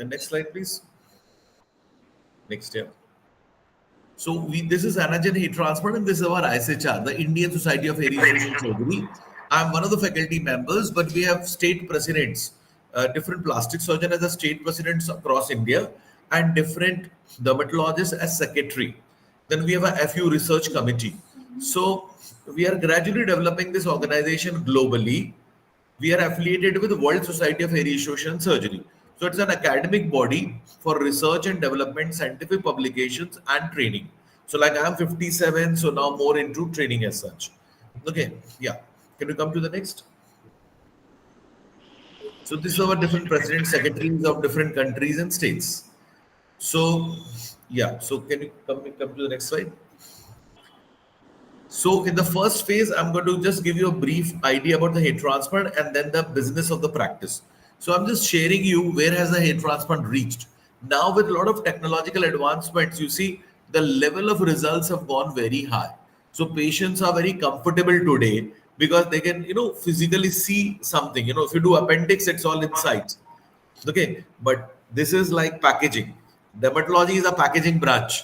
Next slide, please. Next, yeah. So this is Anagen Heat Transplant, and this is our ISHR, the Indian Society of Hair Restoration Surgery. I'm one of the faculty members, but we have state presidents, different plastic surgeons as the state presidents across India, and different dermatologists as secretary. Then we have a FU research committee. So we are gradually developing this organization globally. We are affiliated with the World Society of Hair Restoration and Surgery. So it's an academic body for research and development, scientific publications, and training. So like I'm 57, so now more into training as such. Okay, yeah. Can you come to the next? So this is our different presidents, secretaries of different countries and states. So yeah, so can you come to the next slide? So in the first phase, I'm going to just give you a brief idea about the hair transplant and then the business of the practice. So I'm just sharing you where has the hair transplant reached. Now with a lot of technological advancements, you see the level of results have gone very high. So patients are very comfortable today because they can, physically see something. If you do appendix, it's all inside. Okay, but this is like packaging. Dermatology is a packaging branch,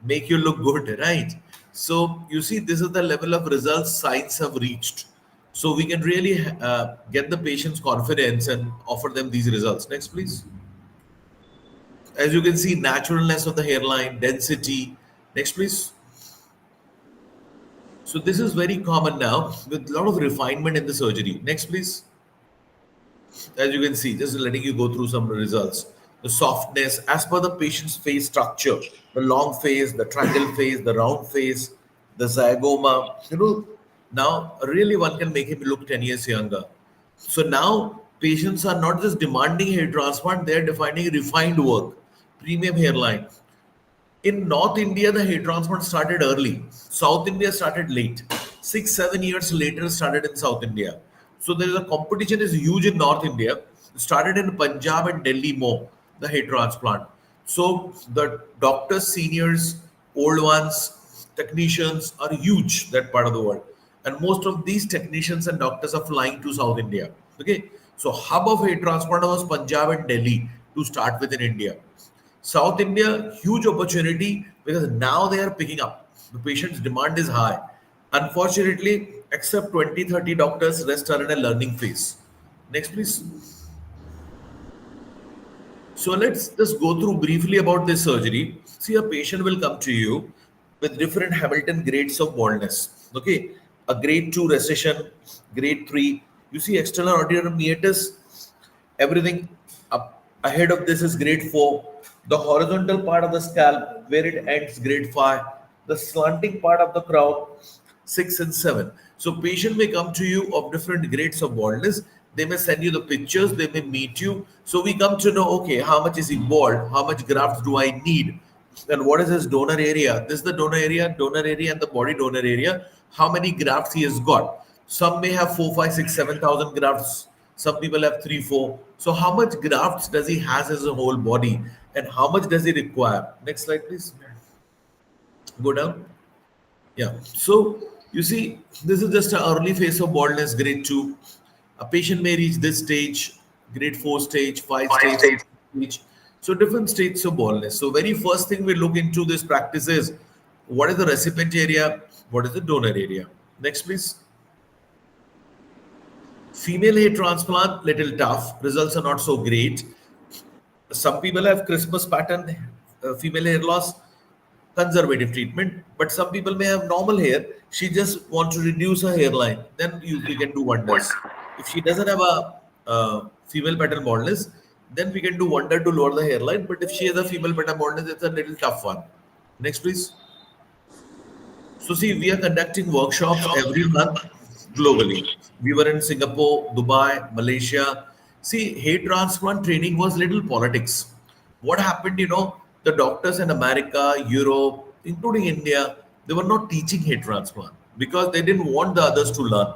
make you look good, right? So you see, this is the level of results science have reached. So we can really get the patient's confidence and offer them these results. Next, please. As you can see, naturalness of the hairline, density. Next, please. So this is very common now with a lot of refinement in the surgery. Next, please. As you can see, just letting you go through some results. The softness, as per the patient's face structure, the long face, the triangle face, the round face, the zygoma. Now really one can make him look 10 years younger. So now patients are not just demanding hair transplant, they are defining refined work, premium hairline. In North India, the hair transplant started early. South India started late. 6, 7 years later, started in South India. So there is a competition is huge in North India. Started in Punjab and Delhi more, the hair transplant. So the doctors, seniors, old ones, technicians are huge that part of the world. And most of these technicians and doctors are flying to South India. Okay. So hub of hair transplant was Punjab and Delhi to start with in India. South India, huge opportunity because now they are picking up. The patient's demand is high. Unfortunately, except 20, 30 doctors, rest are in a learning phase. Next, please. So let's just go through briefly about this surgery. See, a patient will come to you with different Hamilton grades of baldness. Okay, a grade 2 recession, grade 3. You see external auditory meatus, everything up ahead of this is grade 4. The horizontal part of the scalp where it ends grade 5. The slanting part of the crown 6 and 7. So patient may come to you of different grades of baldness. They may send you the pictures, they may meet you. So we come to know, okay, how much is he bald? How much grafts do I need? And what is his donor area? This is the donor area and the body donor area. How many grafts he has got? Some may have 4, 5, 6, 7,000 grafts. Some people have 3, 4. So how much grafts does he has as a whole body? And how much does he require? Next slide, please. Go down. Yeah. So you see, this is just an early phase of baldness, grade 2. A patient may reach this stage, grade 4 stage, 5 stage. So different states of baldness. So very first thing we look into this practice is what is the recipient area? What is the donor area? Next, please. Female hair transplant, little tough. Results are not so great. Some people have Christmas pattern, female hair loss, conservative treatment, but some people may have normal hair. She just want to reduce her hairline. Then we can do wonders. If she doesn't have a female pattern baldness, then we can do wonder to lower the hairline. But if she has a female pattern baldness, it's a little tough one. Next, please. So see, we are conducting workshops every month globally. We were in Singapore, Dubai, Malaysia. See, hair transplant training was little politics. What happened, the doctors in America, Europe, including India, they were not teaching hair transplant because they didn't want the others to learn.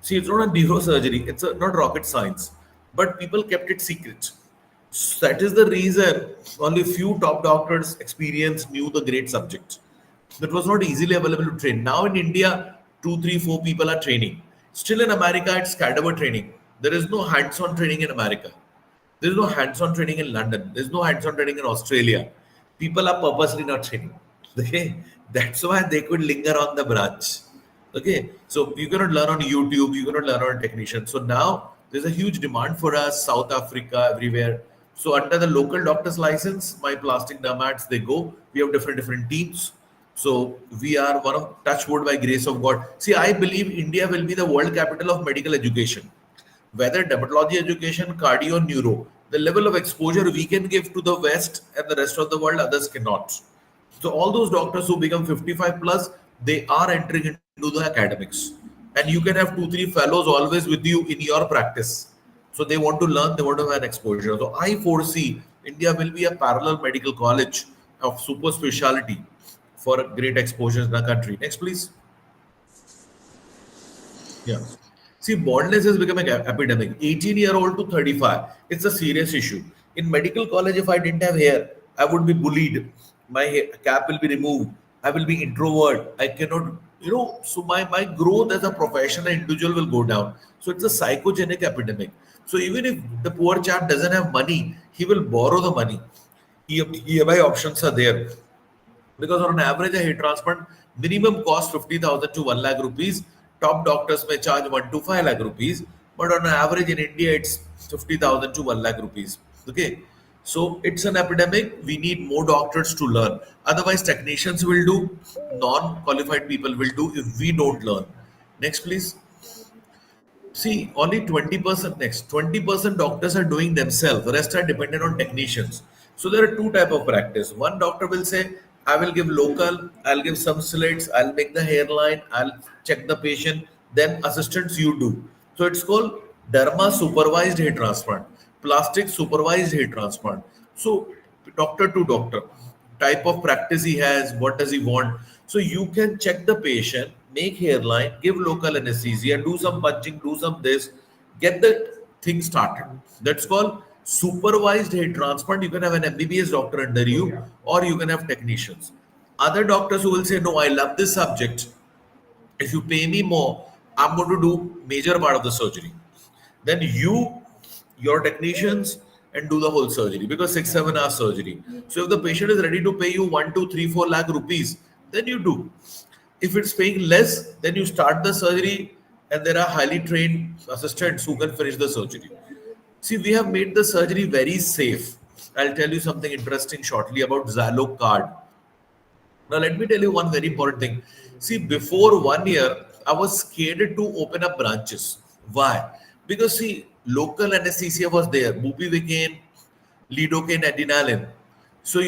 See, it's not a neurosurgery, it's not rocket science, but people kept it secret. So that is the reason only few top doctors experienced knew the great subject. That was not easily available to train. Now in India, 2, 3, 4 people are training. Still in America, it's cadaver training. There is no hands-on training in America. There's no hands-on training in London. There's no hands-on training in Australia. People are purposely not training. Okay, that's why they could linger on the branch. Okay, so you cannot learn on YouTube. You cannot learn on a technician. So now there's a huge demand for us, South Africa, everywhere. So under the local doctor's license, my plastic dermats they go. We have different teams. So we are one of touch wood by grace of God. See, I believe India will be the world capital of medical education, whether dermatology education, cardio, neuro, the level of exposure we can give to the West and the rest of the world, others cannot. So all those doctors who become 55 plus, they are entering into the academics. And you can have 2, 3 fellows always with you in your practice. So they want to learn, they want to have an exposure. So I foresee India will be a parallel medical college of super specialty for great exposures in the country. Next, please. Yeah. See, baldness is becoming an epidemic. 18-year-old to 35. It's a serious issue. In medical college, if I didn't have hair, I would be bullied. My cap will be removed. I will be introvert. I cannot, so my growth as a professional individual will go down. So it's a psychogenic epidemic. So even if the poor chap doesn't have money, he will borrow the money. EMI options are there, because on an average a hair transplant minimum cost 50,000 to 1 lakh rupees. Top doctors may charge 1 to 5 lakh rupees, but on an average in India it's 50,000 to 1 lakh rupees. Okay, so it's an epidemic. We need more doctors to learn, otherwise technicians will do, non-qualified people will do if we don't learn. Next, please. See, only 20% next. 20% doctors are doing themselves. The rest are dependent on technicians. So there are two type of practice. One doctor will say, I will give local, I'll give some slits, I'll make the hairline, I'll check the patient. Then assistants you do. So it's called derma supervised hair transplant, plastic supervised hair transplant. So doctor to doctor, type of practice he has, what does he want. So you can check the patient, make hairline, give local anesthesia, do some punching, do some this, get the thing started. That's called supervised hair transplant. You can have an MBBS doctor under you, or you can have technicians. Other doctors who will say, no, I love this subject. If you pay me more, I'm going to do major part of the surgery. Then your technicians, and do the whole surgery, because 6, 7 hours surgery. So if the patient is ready to pay you 1, 2, 3, 4 lakh rupees, then you do. If it's paying less, then you start the surgery, and there are highly trained assistants who can finish the surgery. See, we have made the surgery very safe. I'll tell you something interesting shortly about Zalo card. Now, let me tell you one very important thing. See, before 1 year, I was scared to open up branches. Why? Because, see, local anesthesia was there, bupivacaine, lidocaine, adrenaline. So,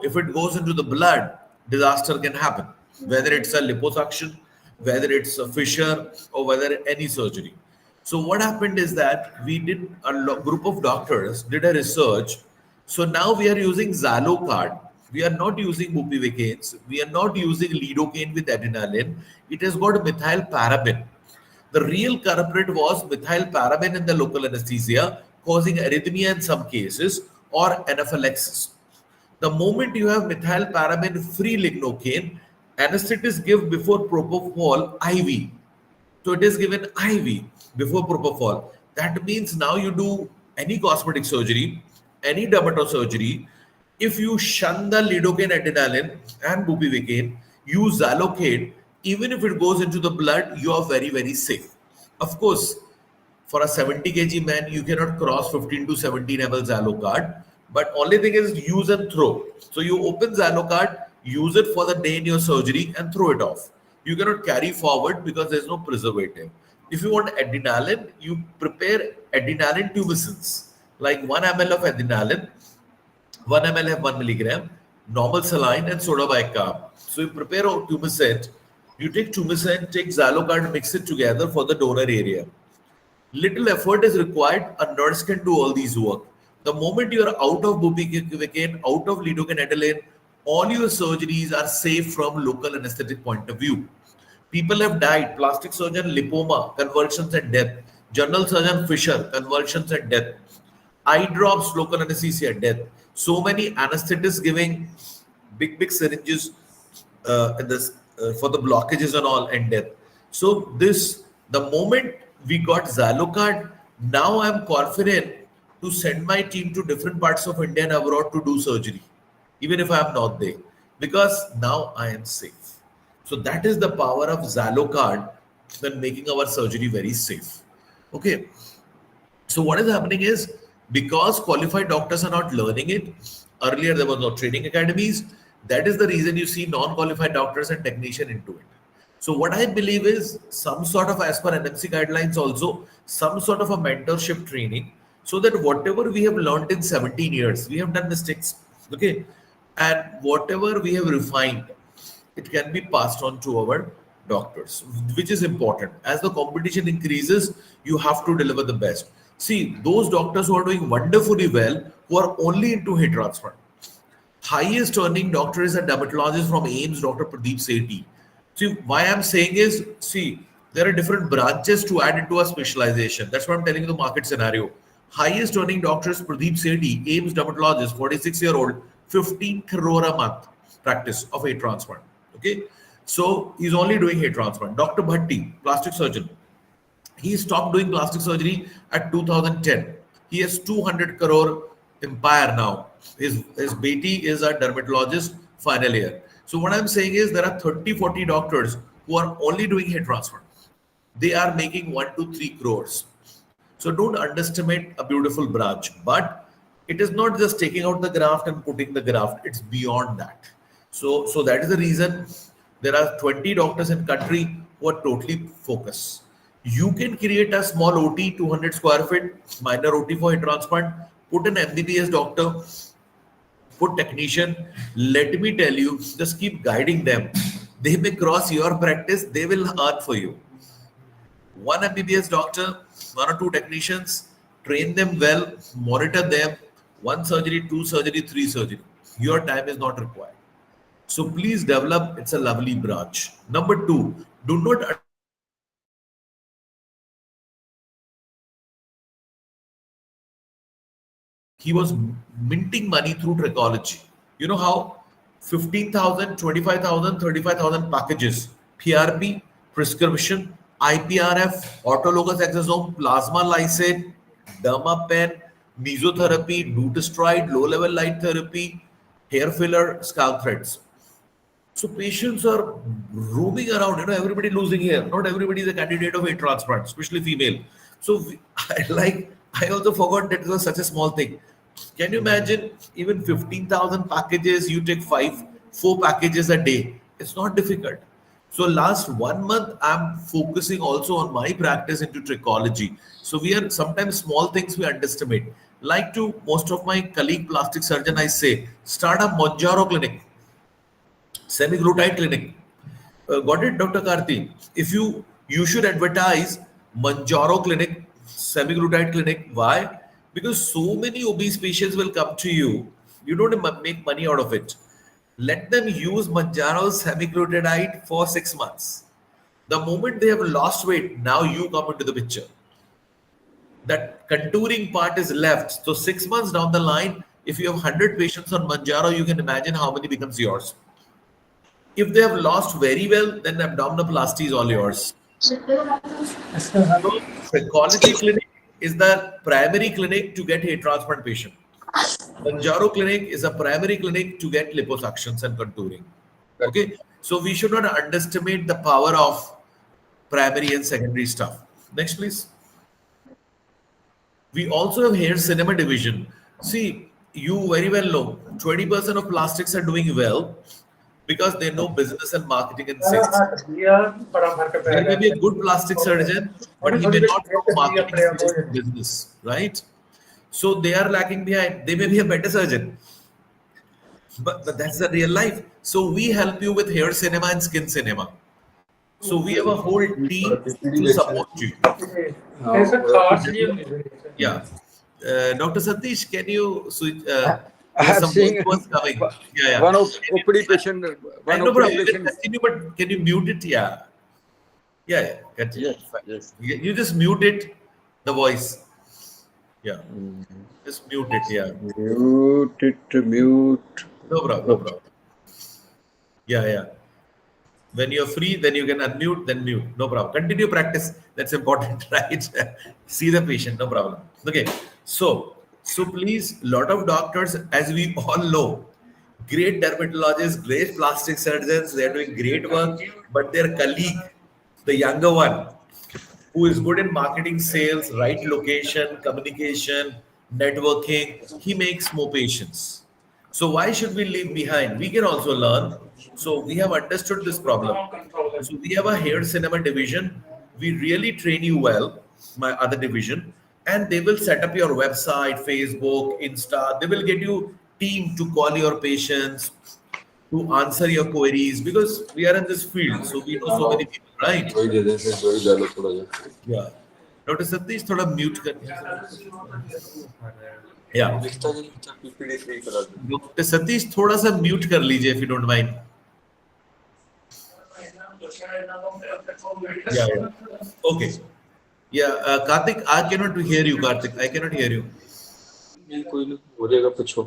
if it goes into the blood, disaster can happen. Whether it's a liposuction, whether it's a fissure, or whether any surgery. So what happened is that we did group of doctors did a research. So now we are using Zalo card. We are not using bupivacaines. We are not using lidocaine with adrenaline. It has got methyl paraben. The real culprit was methyl paraben in the local anesthesia, causing arrhythmia in some cases or anaphylaxis. The moment you have methyl paraben free lignocaine, anesthetists give before propofol IV. So it is given IV before propofol. That means now you do any cosmetic surgery, any dermatosurgery. If you shun the lidocaine, adrenaline, and bupivacaine, use Zalocade, even if it goes into the blood, you are very safe. Of course, for a 70 kg man, you cannot cross 15 to 17 ml Zalocard. But only thing is use and throw. So you open Zalocard, use it for the day in your surgery and throw it off. You cannot carry forward because there's no preservative. If you want adrenaline, you prepare adrenaline tumescence, like 1 ml of adrenaline, 1 ml have 1 milligram, normal saline and soda bicarb. So you prepare a tumescent, you take tumescent, take Zalocard, mix it together for the donor area. Little effort is required. A nurse can do all these work. The moment you are out of bupivacaine, out of lidocaine, adrenaline, all your surgeries are safe from local anesthetic point of view. People have died. Plastic surgeon, lipoma, convulsions and death. General surgeon, fissure, convulsions and death. Eye drops, local anesthesia, death. So many anesthetists giving big syringes for the blockages and all, and death. So the moment we got Zalocard, now I'm confident to send my team to different parts of India and abroad to do surgery, even if I am not there, because now I am safe. So that is the power of Zalo card when making our surgery very safe. Okay. So what is happening is, because qualified doctors are not learning it, earlier there was no training academies. That is the reason you see non-qualified doctors and technician into it. So what I believe is some sort of, as per NMC guidelines also, some sort of a mentorship training, so that whatever we have learned in 17 years, we have done mistakes, okay, and whatever we have refined, it can be passed on to our doctors, which is important. As the competition increases, you have to deliver the best. See, those doctors who are doing wonderfully well, who are only into hair transplant. Highest earning doctor is a dermatologist from AIMS, Dr. Pradeep Sethi. See, why I'm saying is, see, there are different branches to add into a specialization. That's what I'm telling you the market scenario. Highest earning doctor is Pradeep Sethi, AIMS dermatologist, 46-year-old, 15 crore a month practice of hair transplant. Okay. So he's only doing hair transplant. Dr. Bhatti, plastic surgeon, he stopped doing plastic surgery at 2010. He has 200 crore empire now. His Beti is a dermatologist final year. So what I'm saying is there are 30, 40 doctors who are only doing hair transplant. They are making 1 to 3 crores. So don't underestimate a beautiful branch. But it is not just taking out the graft and putting the graft. It's beyond that. So that is the reason there are 20 doctors in country who are totally focused. You can create a small OT, 200 square feet, minor OT for a transplant, put an MBBS doctor, put technician. Let me tell you, just keep guiding them. They may cross your practice, they will earn for you. One MBBS doctor, 1 or 2 technicians, train them well, monitor them, 1 surgery, 2 surgery, 3 surgery. Your time is not required. So please develop. It's a lovely branch. Number two, do not he was minting money through trichology. You know how 15,000, 25,000, 35,000 packages, PRP, prescription, IPRF, autologous exosome, plasma lysate, dermapen, mesotherapy, dutastride, low level light therapy, hair filler, scalp threads. So patients are roaming around. Everybody losing hair. Not everybody is a candidate of hair transplant, especially female. So I also forgot that it was such a small thing. Can you imagine even 15,000 packages? You take 4 packages a day. It's not difficult. So last 1 month, I'm focusing also on my practice into trichology. So we are sometimes small things we underestimate. Like to most of my colleague plastic surgeon, I say, start a Monjaro clinic, semi-glutide clinic. Got it, Dr. Karti? If you should advertise Manjaro clinic, semi-glutide clinic. Why? Because so many obese patients will come to you. You don't make money out of it. Let them use Manjaro semi-glutide for 6 months. The moment they have lost weight, now you come into the picture. That contouring part is left. So 6 months down the line, if you have 100 patients on Manjaro, you can imagine how many becomes yours. If they have lost very well, then abdominoplasty is all yours. So, Psychology clinic is the primary clinic to get a transplant patient. Banjaro clinic is a primary clinic to get liposuctions and contouring. Okay, so we should not underestimate the power of primary and secondary stuff. Next, please. We also have hair cinema division. See, you very well know 20% of plastics are doing well because they know business and marketing and sales. There may be a good plastic surgeon, but he may not know marketing, sales, and business, right? So they are lacking behind. They may be a better surgeon, but that's the real life. So we help you with hair cinema and skin cinema. So we have a whole team to support you. Yeah. Dr. Satish, can you switch? I There's have some voice seen was coming. Yeah, yeah. one of OPD patient, I one know, bro. OPD You can patient. continue, but can you mute it? Yeah. Yeah, yeah. Continue. Yes, Fine. yes. You just mute it, the voice. Yeah. Just mute it. Yeah. Mute it, mute. No problem. No Okay. problem. Yeah, yeah. When you're free, then you can unmute, then mute. No problem. Continue practice. That's important, right? See the patient. No problem. Okay. So So please, lot of doctors, as we all know, great dermatologists, great plastic surgeons, they are doing great work, but their colleague, the younger one, who is good in marketing, sales, right location, communication, networking, he makes more patients. So why should we leave behind? We can also learn. So we have understood this problem. So we have a hair cinema division. We really train you well, my other division, and they will set up your website, Facebook, Insta. They will get you team to call your patients, to answer your queries because we are in this field. So we know so many people, right? वही दे दे फिर वही डालो थोड़ा सा Yeah. Doctor Satish थोड़ा mute कर या लिखता नहीं लिखता पीपीडी फ्री करा दे डॉक्टर सतीश थोड़ा सा म्यूट कर लीजिए इफ यू डोंट माइंड या ओके या Kartik I can not here you Kartik I can not here you नहीं कोई नहीं हो जाएगा पूछो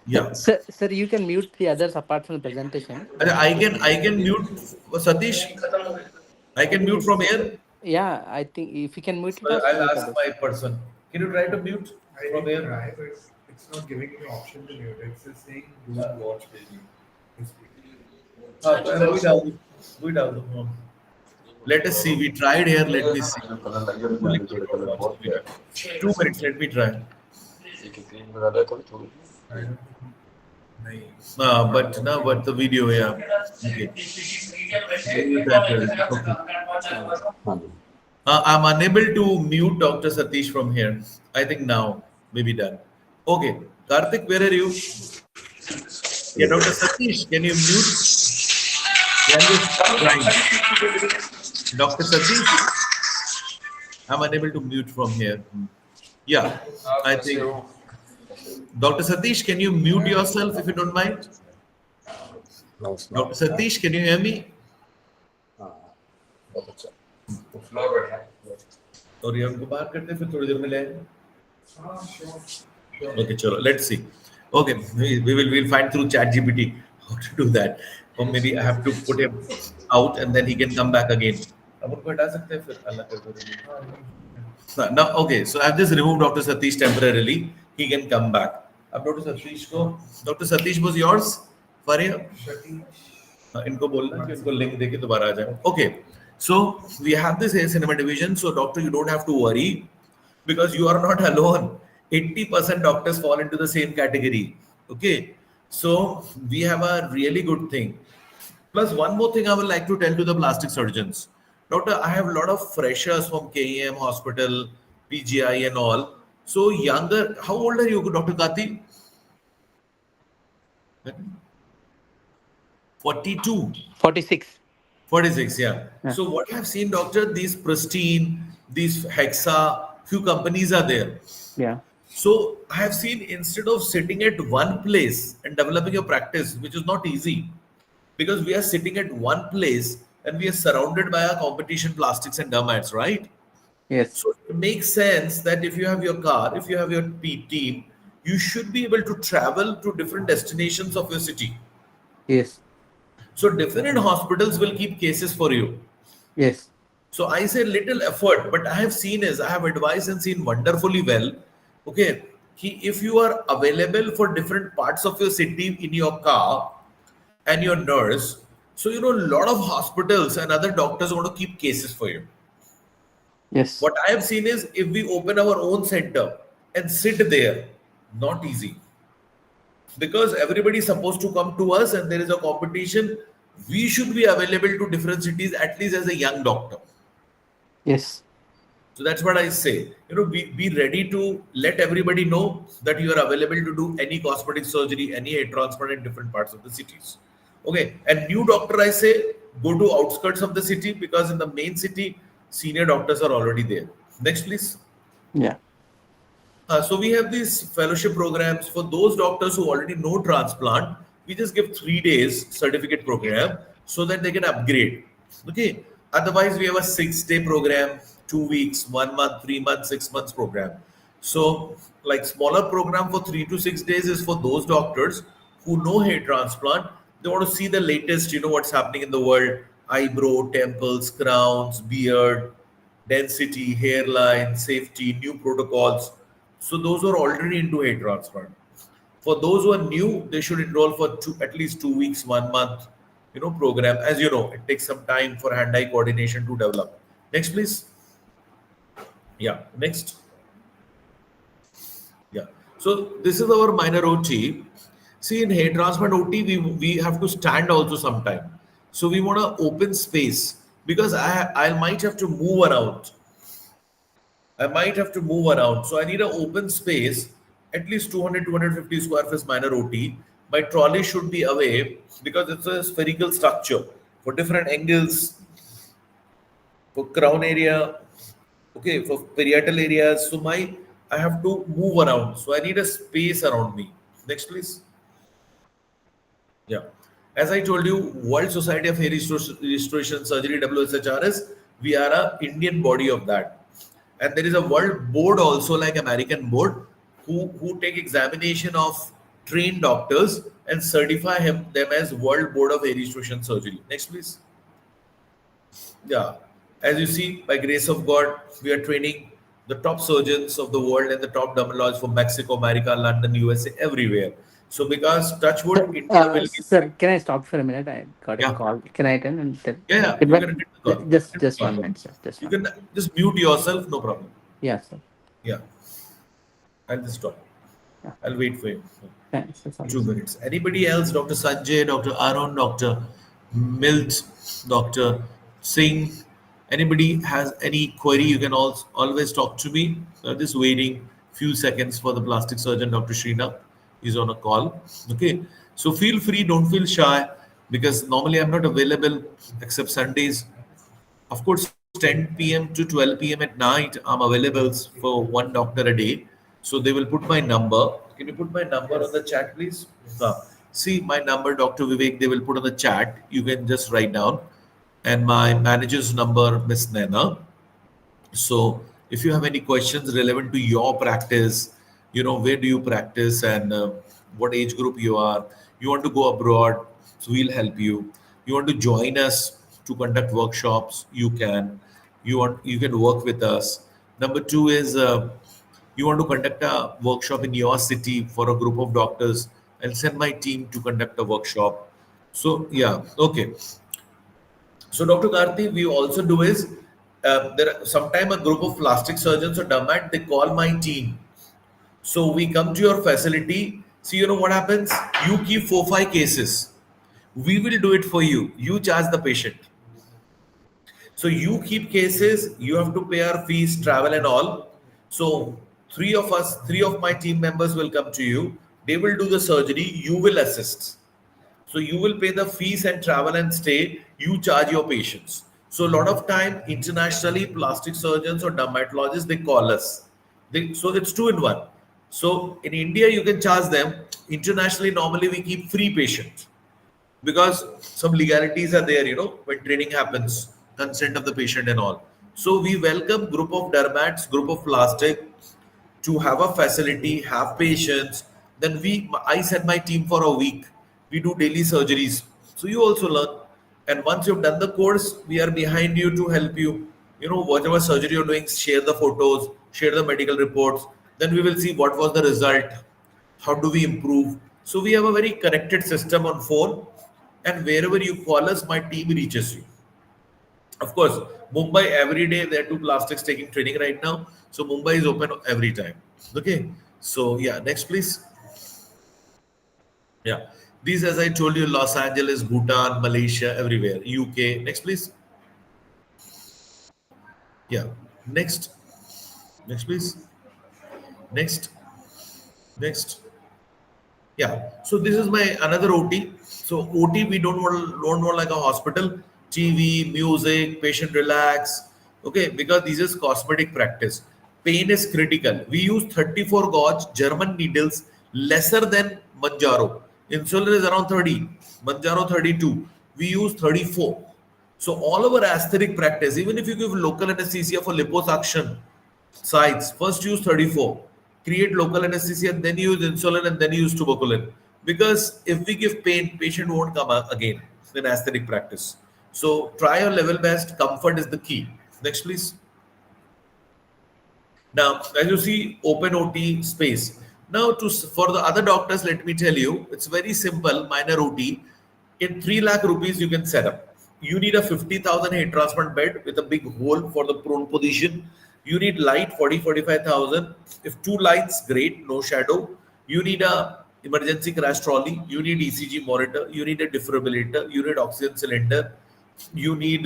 या Sir, you can mute the others apart from the presentation. अच्छा I can mute Satish I can mute from here Yeah, I think if you can mute it off, I'll mute ask others. my person can you try to mute from here Try, but it's not giving me option to mute. It's just saying do watch baby. we डाल दो let us see we tried here let me see colour लगे तो जाने थोड़े colour बहुत प्यारे 2 minutes let me try एक cream लगा दे थोड़ी थोड़ी but the video, yeah. Okay. Okay. हाँ जी I'm unable to mute Dr. Satish from here. I think now, maybe done. Okay. Karthik, where are you? Yeah, Dr. Satish, can you mute? Yeah, I'm just trying. Dr. Satish, I'm unable to mute from here. Yeah, I think. Dr. Satish, can you mute yourself if you don't mind? Dr. Satish, can you hear me? बहुत अच्छा और ये हमको बाहर करते हैं फिर थोड़ी देर में ले ओके चलो let's see okay we'll find through chat gpt how to do that or maybe I have to put him out and then he can come back again अब उनको हटा सकते हैं फिर अलग कर दो now okay so I've just removed Dr. Satish temporarily he can come back अब Dr. Satish को Dr. Satish was yours Faria इनको बोलना कि उनको लिंक देके दोबारा आ जाए okay so we have this hair cinema division so doctor you don't have to worry because you are not alone 80% doctors fall into the same category okay so we have a really good thing plus one more thing I would like to tell to the plastic surgeons doctor I have a lot of freshers from KEM hospital PGI and all so younger how old are you Dr. Kati 42 46. 46, yeah. So what I've seen, doctor, these Pristine, these Hexa, few companies are there. Yeah. So I have seen instead of sitting at one place and developing a practice, which is not easy, because we are sitting at one place and we are surrounded by our competition plastics and dermats, right? Yes. So it makes sense that if you have your car, if you have your team, you should be able to travel to different destinations of your city. Yes. So different hospitals will keep cases for you. Yes. So I say little effort, but I have seen is I have advised and seen wonderfully well. Okay, if you are available for different parts of your city in your car and your nurse, so you know a lot of hospitals and other doctors want to keep cases for you. Yes. What I have seen is if we open our own center and sit there, not easy. Because everybody is supposed to come to us and there is a competition, we should be available to different cities at least as a young doctor. Yes. So that's what I say. You know, be ready to let everybody know that you are available to do any cosmetic surgery, any hair transplant in different parts of the cities. Okay. And new doctor, I say, go to outskirts of the city because in the main city, senior doctors are already there. Next, please. Yeah. So we have these fellowship programs for those doctors who already know transplant. We just give 3 days certificate program so that they can upgrade. Okay. Otherwise, we have a 6-day program, 2 weeks, 1 month, 3 months, 6 months program. So, like smaller program for 3 to 6 days is for those doctors who know hair transplant. They want to see the latest, you know, what's happening in the world: eyebrow, temples, crowns, beard, density, hairline, safety, new protocols. So those who are already into hair transplant. For those who are new, they should enroll for at least 2 weeks, 1 month, program. As you know, it takes some time for hand-eye coordination to develop. Next, please. Yeah, next. Yeah. So this is our minor OT. See, in hair transplant OT, we have to stand also sometime. So we want an open space because I might have to move around. I might have to move around. So I need an open space, at least 200, 250 square feet minor OT. My trolley should be away because it's a spherical structure for different angles, for crown area, okay, for parietal areas. So I have to move around. So I need a space around me. Next, please. Yeah. As I told you, World Society of Hair Restoration Surgery, WSHRS, we are a Indian body of that. And there is a world board also like American board who take examination of trained doctors and certify them as World Board of Hair Restoration Surgery. Next, please. Yeah, as you see, by grace of God, we are training the top surgeons of the world and the top dermatologists from Mexico, America, London, USA, everywhere. So, because Touchwood, India will be. Sir, can I stop for a minute? I got a Yeah, call. Can I attend and tell? yeah, yeah. Get You back? can attend the call. Attend Just the 1 minute, call. sir. Just You one can minute. just mute yourself, no problem. Yeah, sir. Yeah, I'll just stop. Yeah. I'll wait for you. Thanks. That's all. 2 minutes. Anybody else? Dr. Sanjay, Dr. Arun, Dr. Milt, Dr. Singh. Anybody has any query? You can always talk to me. Just waiting few seconds for the plastic surgeon, Dr. Srinath. He's on a call. Okay. So feel free. Don't feel shy because normally I'm not available except Sundays. Of course, 10 p.m. to 12 p.m. at night, I'm available for one doctor a day. So they will put my number. Can you put my number on the chat, please? See my number, Dr. Vivek, they will put on the chat. You can just write down. And my manager's number, Miss Nana. So if you have any questions relevant to your practice, where do you practice and what age group you are, you want to go abroad, so we'll help you. You want to join us to conduct workshops, you can. You can work with us. Number two is you want to conduct a workshop in your city for a group of doctors. I'll send my team to conduct a workshop. So yeah, okay. So, Dr. Karthi, we also do is there are sometime a group of plastic surgeons or dermat, they call my team. So we come to your facility. See, you know what happens? You keep 4, 5 cases. We will do it for you. You charge the patient. So you keep cases, you have to pay our fees, travel and all. So three of my team members will come to you. They will do the surgery. You will assist. So you will pay the fees and travel and stay. You charge your patients. So a lot of time, internationally, plastic surgeons or dermatologists they call us. So it's two in one. So in India, you can charge them. Internationally, normally we keep free patients because some legalities are there. When training happens, consent of the patient and all. So we welcome group of dermats, group of plastic to have a facility, have patients. Then I send my team for a week. We do daily surgeries. So you also learn. And once you've done the course, we are behind you to help you. Whatever surgery you're doing, share the photos, share the medical reports. Then we will see what was the result. How do we improve? So we have a very connected system on phone. And wherever you call us, my team reaches you. Of course, Mumbai every day there are two plastics taking training right now. So Mumbai is open every time. Okay. So yeah, next please. Yeah. These as I told you, Los Angeles, Bhutan, Malaysia, everywhere. UK. Next please. Yeah. Next. Next please. Next. Next. Yeah. So this is my another OT. So OT we don't want like a hospital. TV, music, patient relax. Okay, because this is cosmetic practice. Pain is critical. We use 34 gauge German needles lesser than Manjaro. Insulin is around 30, Manjaro 32. We use 34. So all our aesthetic practice, even if you give local anesthesia for liposuction, sites, first use 34, create local anesthesia, then use insulin, and then use tuberculin. Because if we give pain, patient won't come again in aesthetic practice. So try your level best. Comfort is the key. Next, please. Now, as you see, open OT space. Now, for the other doctors, let me tell you, it's very simple, minor OT. In 3 lakh rupees, you can set up. You need a 50,000 hair transplant bed with a big hole for the prone position. You need light, 45,000. If two lights, great, no shadow. You need a emergency crash trolley. You need ECG monitor. You need a defibrillator. You need oxygen cylinder. You need,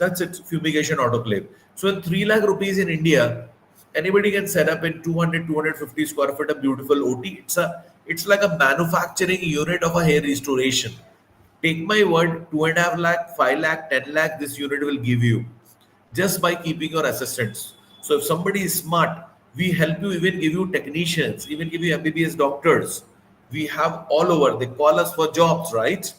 that's it, fumigation autoclave. So in 3 lakh rupees in India, anybody can set up in 200, 250 square feet a beautiful OT. It's like a manufacturing unit of a hair restoration. Take my word, 2.5 lakh, 5 lakh, 10 lakh, this unit will give you just by keeping your assistants. So if somebody is smart, we help you, even give you technicians, even give you MBBS doctors. We have all over. They call us for jobs, right?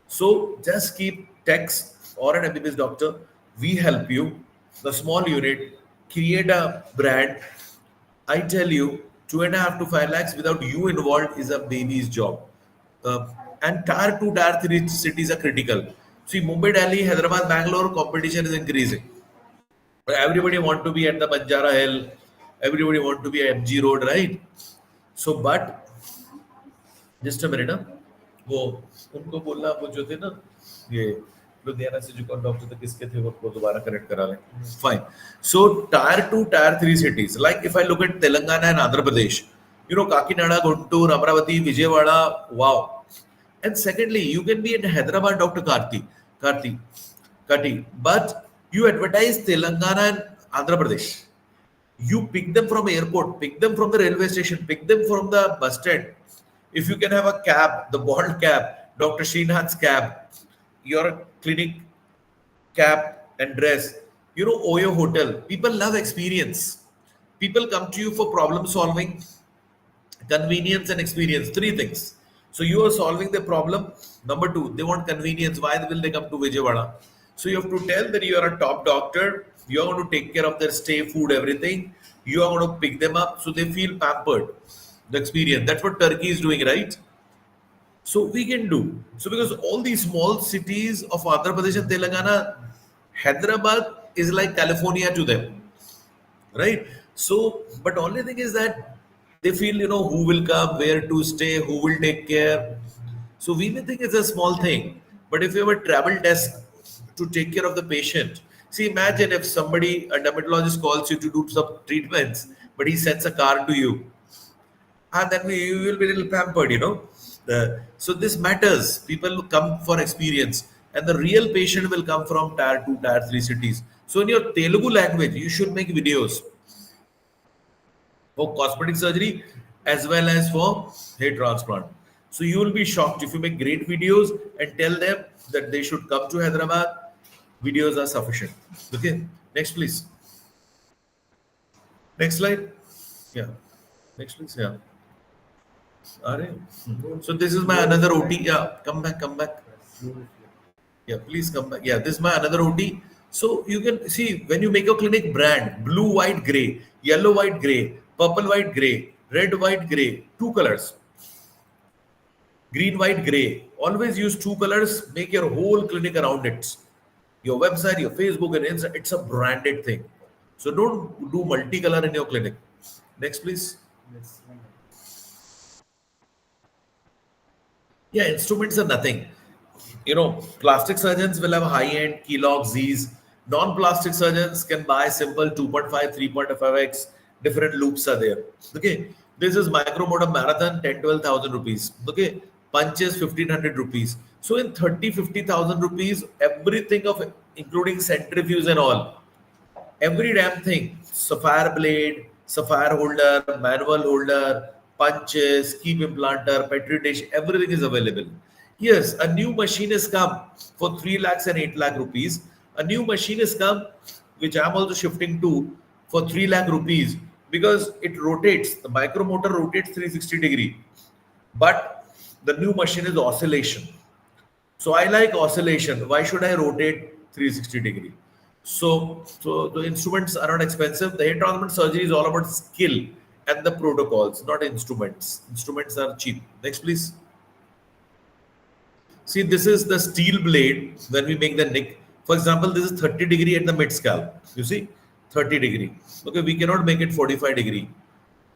So just keep techs or an MBBS doctor. We help you. The small unit, create a brand. I tell you, 2.5 to 5 lakhs without you involved is a baby's job. Uh, and tier 2, tier 3 cities are critical. See, Mumbai, Delhi, Hyderabad, Bangalore, competition is increasing. Everybody want to be at the Banjara Hill. Everybody want to be at MG Road, right? So, but just a minute ना, वो उनको बोलना, वो जो थे ना ये लुधियाना से जो डॉक्टर थे किसके थे, वो दोबारा कनेक्ट करा लें. Fine. So tyre 2 tyre 3 cities, like if I look at Telangana and Andhra Pradesh, you know, Kakinada, Guntur, Amravati, Vijayawada, wow. And secondly, you can be in Hyderabad, Dr. Kati, but you advertise Telangana and Andhra Pradesh. You pick them from airport, pick them from the railway station, pick them from the bus stand. If you can have a cab, the bald cab, Dr. Srinath's cab, your clinic cab and dress, you know, Oyo Hotel. People love experience. People come to you for problem solving, convenience and experience. Three things. So you are solving the problem. Number two, they want convenience. Why will they come to Vijayawada? So you have to tell that you are a top doctor. You are going to take care of their stay, food, everything. You are going to pick them up so they feel pampered. The experience. That's what Turkey is doing, right? So we can do. So because all these small cities of Andhra Pradesh and Telangana, Hyderabad is like California to them, right? So, but only thing is that they feel, you know, who will come, where to stay, who will take care. So we may think it's a small thing, but if you have a travel desk to take care of the patient, see, imagine if somebody, a dermatologist calls you to do some treatments, but he sends a car to you, and then you will be a little pampered, you know. So this matters. People come for experience, and the real patient will come from tier 2, tier 3 cities. So in your Telugu language, you should make videos for cosmetic surgery as well as for hair transplant. So you will be shocked if you make great videos and tell them that they should come to Hyderabad. Videos are sufficient. Okay, next please. Next slide. Yeah. Next please. Yeah. So this is my another OT. Yeah, come back. Yeah, please come back. Yeah, this is my another OT. So you can see when you make a clinic brand, blue, white, gray, yellow, white, gray, purple, white, gray, red, white, gray, two colors. Green, white, gray. Always use two colors. Make your whole clinic around it. Your website, your Facebook, and Insta. It's a branded thing. So don't do multicolor in your clinic. Next, please. Yeah, instruments are nothing. You know, plastic surgeons will have high-end Keylog Z's. Non-plastic surgeons can buy simple 2.5, 3.5x. Different loops are there. Okay, this is micromotor marathon, 10-12,000 rupees. Okay, punches 1,500 rupees. So in 30-50,000 rupees, everything of including centrifuge and all, every damn thing, sapphire blade, sapphire holder, manual holder, punches, keep implanter, petri dish, everything is available. Yes, a new machine has come for 3 lakhs and 8 lakh rupees. A new machine has come, which I'm also shifting to, for 3 lakh rupees because it rotates. The micromotor rotates 360-degree. But the new machine is oscillation. So I like oscillation. Why should I rotate 360-degree? So the instruments are not expensive. The hair transplant surgery is all about skill and the protocols, not instruments. Instruments are cheap. Next, please. See, this is the steel blade when we make the nick. For example, this is 30 degree at the mid scalp. You see, 30 degree. Okay, we cannot make it 45 degree.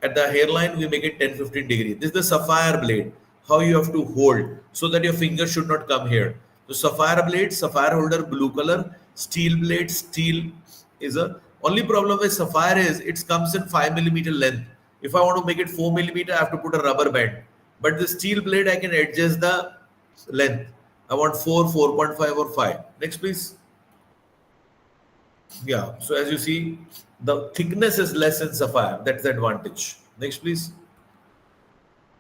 At the hairline, we make it 10-15 degree. This is the sapphire blade, how you have to hold so that your finger should not come here. So sapphire blade, sapphire holder, blue color, steel blade, steel is a only problem with sapphire is it comes in 5 millimeter length. If I want to make it 4 millimeter, I have to put a rubber band. But the steel blade, I can adjust the length. I want 4, 4.5 or 5. Next, please. Yeah, so as you see, the thickness is less in sapphire. That's the advantage. Next, please.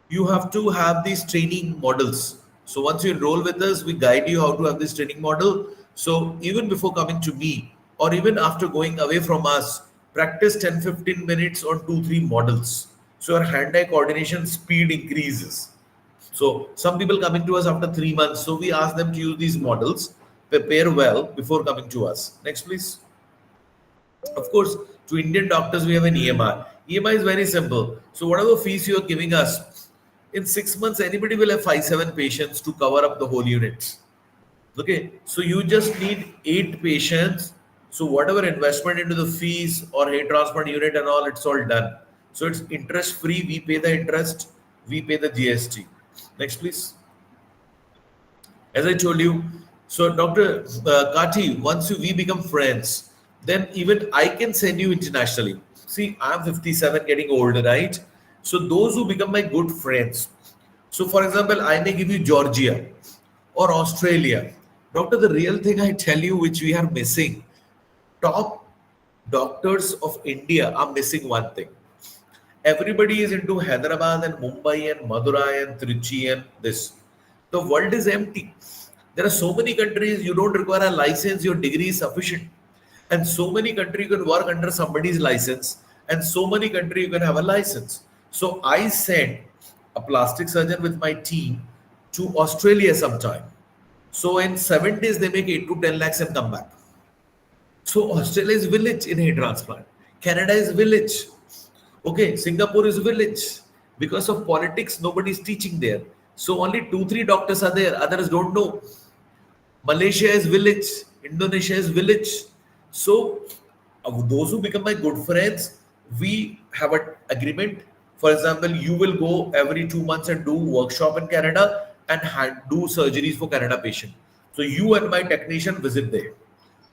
You have to have these training models. So once you enroll with us, we guide you how to have this training model. So even before coming to me, or even after going away from us, practice 10-15 minutes on 2-3 models. So your hand-eye coordination speed increases. So some people coming to us after 3 months. So we ask them to use these models, prepare well before coming to us. Next, please. Of course, to Indian doctors, we have an EMI. EMI is very simple. So whatever fees you are giving us, in 6 months, anybody will have 5-7 patients to cover up the whole unit. Okay, so you just need 8 patients. So whatever investment into the fees or hair transplant unit and all, it's all done. So it's interest free. We pay the interest. We pay the GST. Next, please. As I told you, so Dr. Kati, once we become friends, then even I can send you internationally. See, I'm 57, getting older, right? So those who become my good friends. So for example, I may give you Georgia or Australia. Doctor, the real thing I tell you, which we are missing, top doctors of India are missing one thing. Everybody is into Hyderabad and Mumbai and Madurai and Trichy and this. The world is empty. There are so many countries you don't require a license, your degree is sufficient. And so many countries you can work under somebody's license, and so many countries you can have a license. So I sent a plastic surgeon with my team to Australia sometime. So in 7 days they make 8 to 10 lakhs and come back. So Australia is village in hair transplant. Canada is village. Okay, Singapore is village. Because of politics, nobody is teaching there. So only 2-3 doctors are there. Others don't know. Malaysia is village. Indonesia is village. So those who become my good friends, we have an agreement. For example, you will go every 2 months and do workshop in Canada and do surgeries for Canada patient. So you and my technician visit there.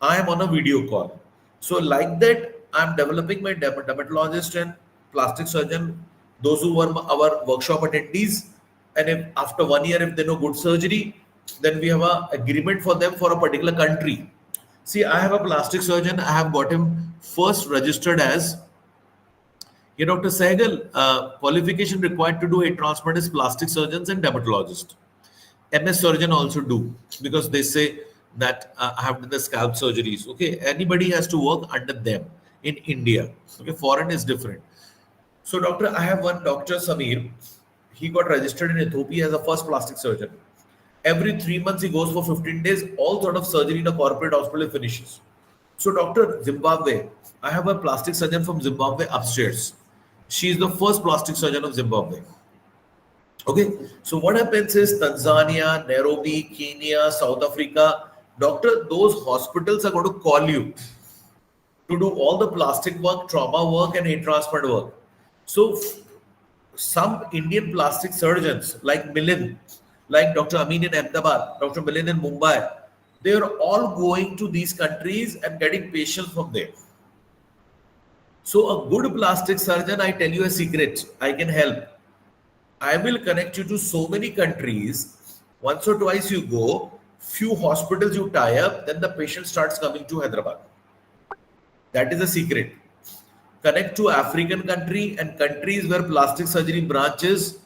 I am on a video call. So like that, I'm developing my dermatologist and plastic surgeon, those who were our workshop attendees. And if after 1 year, if they know good surgery, then we have an agreement for them for a particular country. See, I have a plastic surgeon. I have got him first registered as, Dr. Sehgal, qualification required to do a transplant is plastic surgeons and dermatologists. MS surgeon also do, because they say that I have done the scalp surgeries. Okay, anybody has to work under them in India. Okay, foreign is different. So, doctor, I have one Dr. Samir. He got registered in Ethiopia as a first plastic surgeon. Every 3 months he goes for 15 days, all sort of surgery in a corporate hospital finishes. So, Doctor, Zimbabwe, I have a plastic surgeon from Zimbabwe upstairs. She is the first plastic surgeon of Zimbabwe. Okay, so what happens is Tanzania, Nairobi, Kenya, South Africa, doctor, those hospitals are going to call you to do all the plastic work, trauma work, and hair transplant work. So some Indian plastic surgeons like Milind, like Dr. Amin in Ahmedabad, Dr. Milind in Mumbai, they are all going to these countries and getting patients from there. So a good plastic surgeon, I tell you a secret, I can help. I will connect you to so many countries. Once or twice you go, few hospitals you tie up, then the patient starts coming to Hyderabad. That is the secret. Connect to African country and countries where plastic surgery branches.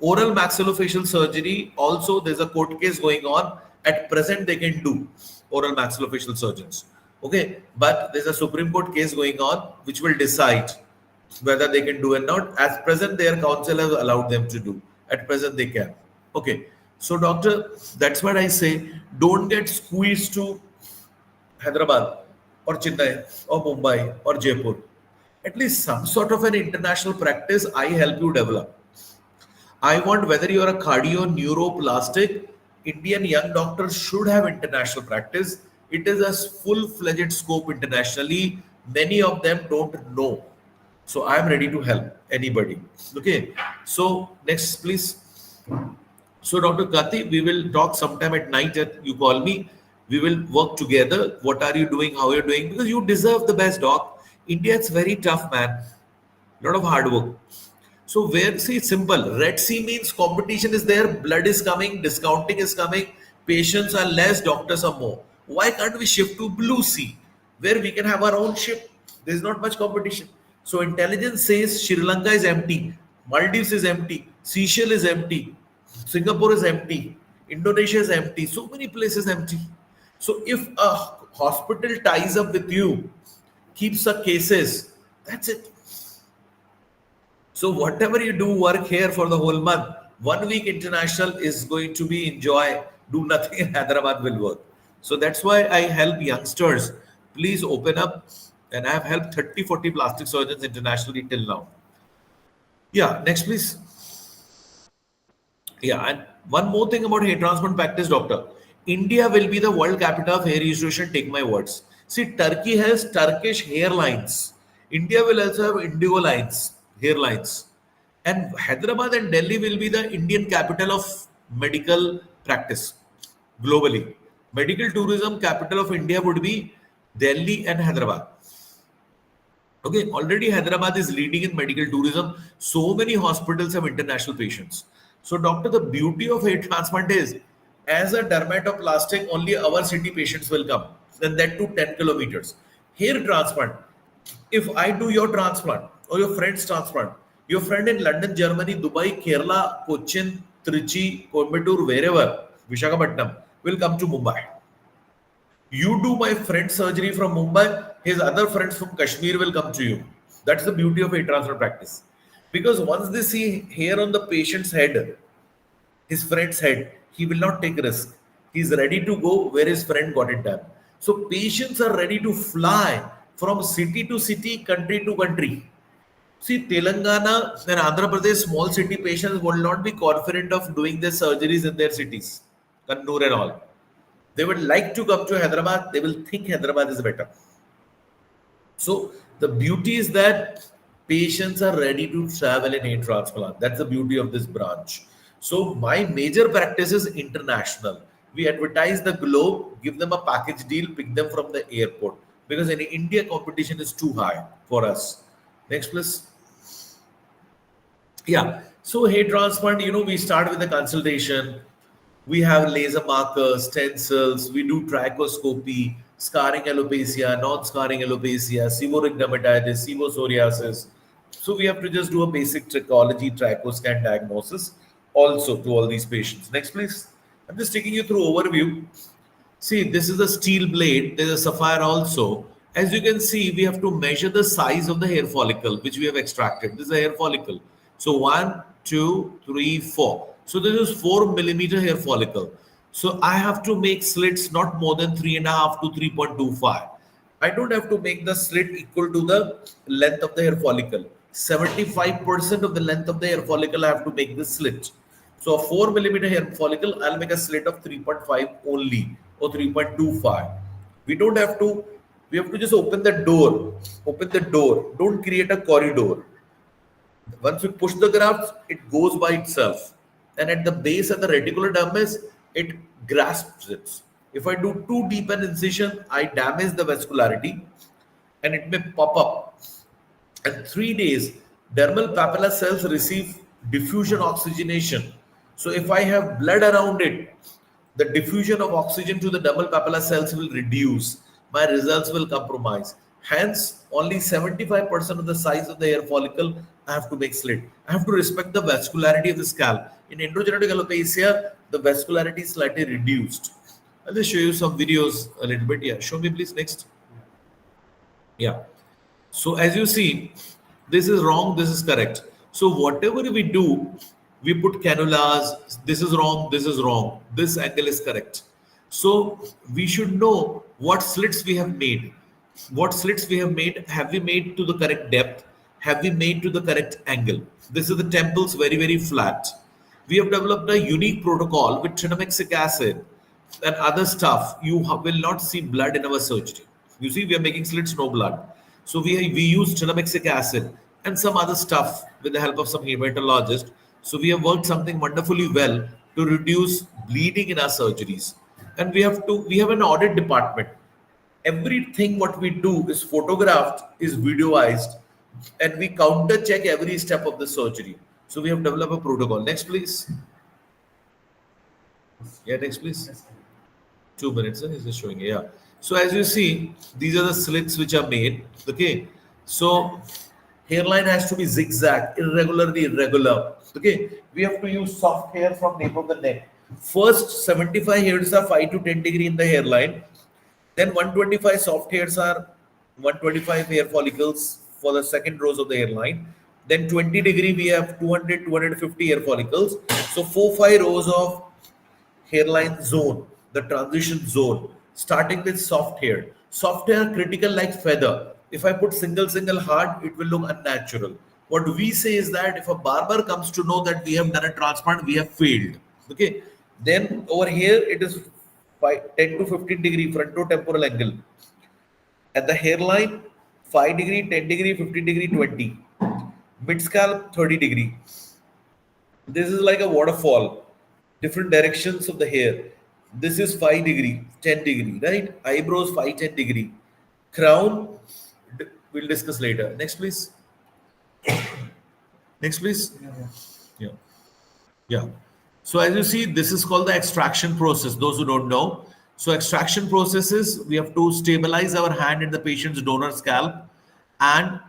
Oral maxillofacial surgery, also there's a court case going on. At present, they can do oral maxillofacial surgeons. Okay, but there's a Supreme Court case going on which will decide whether they can do or not. At present, their counsel has allowed them to do. At present, they can. Okay, so doctor, that's what I say. Don't get squeezed to Hyderabad or Chennai or Mumbai or Jaipur. At least some sort of an international practice, I help you develop. I want, whether you're a cardio, neuroplastic, Indian young doctors should have international practice. It is a full-fledged scope internationally. Many of them don't know. So I am ready to help anybody. Okay. So next, please. So Dr. Kati, we will talk sometime at night that you call me. We will work together. What are you doing? How are you doing? Because you deserve the best, doc. India, it's very tough, man. Lot of hard work. So where, see, it's simple. Red Sea means competition is there, blood is coming, discounting is coming, patients are less, doctors are more. Why can't we shift to Blue Sea, where we can have our own ship? There's not much competition. So intelligence says Sri Lanka is empty, Maldives is empty, Seychelles is empty, Singapore is empty, Indonesia is empty, so many places empty. So if a hospital ties up with you, keeps the cases, that's it. So whatever you do, work here for the whole month. 1 week international is going to be enjoy. Do nothing in Hyderabad will work. So that's why I help youngsters. Please open up. And I have helped 30, 40 plastic surgeons internationally till now. Yeah, next please. Yeah, and one more thing about hair transplant practice, doctor. India will be the world capital of hair restoration, take my words. See, Turkey has Turkish hairlines. India will also have Indigo lines, hairlines. And Hyderabad and Delhi will be the Indian capital of medical practice globally. Medical tourism capital of India would be Delhi and Hyderabad. Okay, already Hyderabad is leading in medical tourism. So many hospitals have international patients. So, doctor, the beauty of hair transplant is, as a dermatoplastic, only our city patients will come, and that to 10 kilometers. Hair transplant, if I do your transplant or your friend's transplant, your friend in London, Germany, Dubai, Kerala, Cochin, Trichy, Coimbatore, wherever, Vishakhapatnam, will come to Mumbai. You do my friend surgery from Mumbai, his other friends from Kashmir will come to you. That's the beauty of a transfer practice. Because once they see hair on the patient's head, his friend's head, he will not take risk. He's ready to go where his friend got it done. So patients are ready to fly from city to city, country to country. See, Telangana and Andhra Pradesh small city patients will not be confident of doing their surgeries in their cities, Kannur and all. They would like to come to Hyderabad. They will think Hyderabad is better. So the beauty is that patients are ready to travel in a transplant. That's the beauty of this branch. So my major practice is international. We advertise the globe, give them a package deal, pick them from the airport. Because in India, competition is too high for us. Next, please. Yeah. So hair transplant, we start with the consultation. We have laser markers, stencils, we do trichoscopy, scarring alopecia, non-scarring alopecia, seborrheic dermatitis, psoriasis. So we have to just do a basic trichology, trichoscan diagnosis also to all these patients. Next, please. I'm just taking you through overview. See, this is a steel blade. There's a sapphire also. As you can see, we have to measure the size of the hair follicle, which we have extracted. This is a hair follicle. So 1, 2, 3, 4. So this is 4 millimeter hair follicle. So I have to make slits not more than 3.5 to 3.25. I don't have to make the slit equal to the length of the hair follicle. 75% of the length of the hair follicle I have to make the slit. So a 4 millimeter hair follicle, I'll make a slit of 3.5 only or 3.25. We don't have to, we have to just open the door. Open the door. Don't create a corridor. Once we push the graft, it goes by itself. And at the base of the reticular dermis, it grasps it. If I do too deep an incision, I damage the vascularity and it may pop up. And 3 days, dermal papilla cells receive diffusion oxygenation. So if I have blood around it, the diffusion of oxygen to the dermal papilla cells will reduce. My results will compromise. Hence, only 75% of the size of the hair follicle I have to make slit. I have to respect the vascularity of the scalp. In androgenetic alopecia, the vascularity is slightly reduced. I'll just show you some videos a little bit. Yeah, show me please next. Yeah. So as you see, this is wrong, this is correct. So whatever we do, we put cannulas, this is wrong, this angle is correct. So we should know what slits we have made. What slits we have we made to the correct depth? Have we made to the correct angle? This is the temples very, very flat. We have developed a unique protocol with tranexamic acid and other stuff, you will not see blood in our surgery. You see, we are making slits, no blood. So we use tranexamic acid and some other stuff with the help of some hematologist. So we have worked something wonderfully well to reduce bleeding in our surgeries. And we have an audit department. Everything what we do is photographed, is videoized, and we counter check every step of the surgery. So we have developed a protocol. Next, please. Yeah, next, please. 2 minutes, is this showing? Yeah. So as you see, these are the slits which are made. Okay. So hairline has to be zigzag, irregular. Okay. We have to use soft hair from nape of the neck. First 75 hairs are 5 to 10 degree in the hairline. Then 125 soft hairs are 125 hair follicles for the second rows of the hairline. Then 20 degree we have 200, 250 hair follicles. So 4, 5 rows of hairline zone, the transition zone, starting with soft hair. Soft hair critical like feather. If I put single hard, it will look unnatural. What we say is that if a barber comes to know that we have done a transplant, we have failed. Okay. Then over here it is 10 to 15 degree frontotemporal angle. At the hairline, 5 degree, 10 degree, 15 degree, 20. Mid scalp, 30 degree. This is like a waterfall, different directions of the hair. This is 5 degree, 10 degree, right? Eyebrows 5, 10 degree. Crown, we'll discuss later. Next, please. Next, please. Yeah. Yeah. So as you see, this is called the extraction process. Those who don't know. So extraction process is we have to stabilize our hand in the patient's donor scalp. And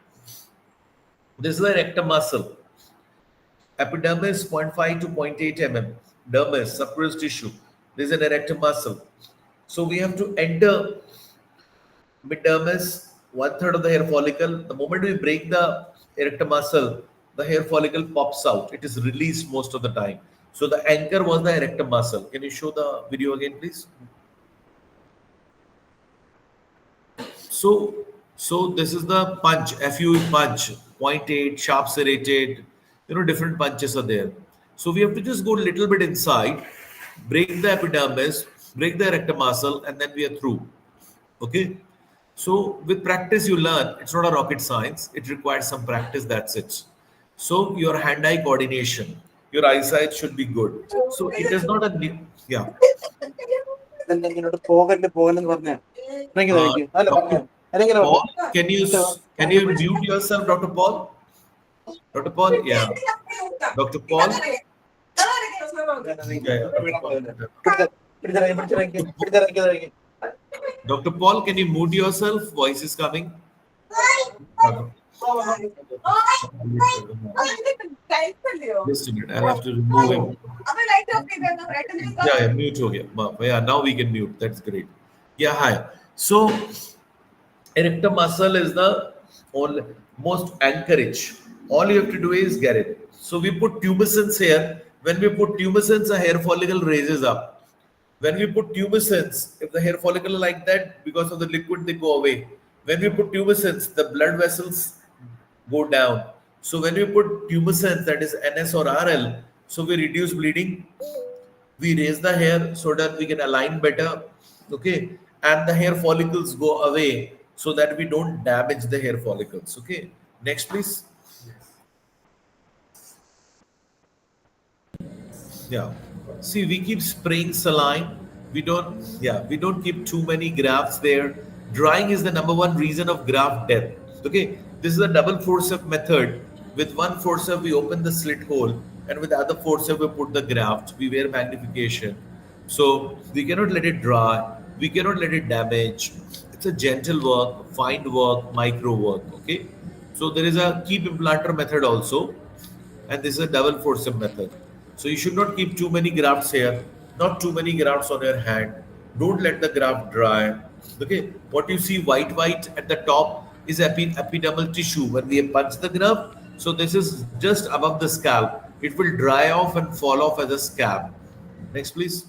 this is the rectum muscle. Epidermis 0.5 to 0.8 mm. Dermis, subcutaneous tissue. This is an erector muscle. So we have to enter middermis, 1/3 of the hair follicle. The moment we break the erector muscle, the hair follicle pops out. It is released most of the time. So the anchor was the erector muscle. Can you show the video again, please? So this is the punch, FU punch, 0.8, sharp serrated, different punches are there. So we have to just go a little bit inside, break the epidermis, break the erector muscle, and then we are through. Okay. So with practice, you learn. It's not a rocket science. It requires some practice. That's it. So your hand-eye coordination, your eyesight should be good. So it is not a new, yeah. Dr. Paul, can you mute yourself, Dr. Paul? Dr. Paul, yeah. Dr. Paul, Dr. Paul, can you mute yourself? Voice is coming. Just a minute, I'll have to remove him. Yeah, mute. Yeah, now we can mute. That's great. Yeah, hi. So, erector muscle is the most anchorage. All you have to do is get it. So we put tumescence here. When we put tumescence, a hair follicle raises up. When we put tumescence, if the hair follicle is like that, because of the liquid, they go away. When we put tumescence, the blood vessels go down. So when we put tumescence, that is NS or RL, so we reduce bleeding. We raise the hair so that we can align better. Okay. And the hair follicles go away so that we don't damage the hair follicles. Okay. Next, please. Yeah. See, we keep spraying saline. We don't keep too many grafts there. Drying is the #1 reason of graft death. Okay. This is a double forceps method. With one forceps, we open the slit hole, and with the other forceps, we put the graft. We wear magnification. So we cannot let it dry. We cannot let it damage. It's a gentle work, fine work, micro work. Okay. So there is a keep implanter method also, and this is a double forceps method. So you should not keep too many grafts here, not too many grafts on your hand. Don't let the graft dry. Okay, what you see white at the top is epidermal tissue when we punch the graft. So this is just above the scalp. It will dry off and fall off as a scab. Next, please.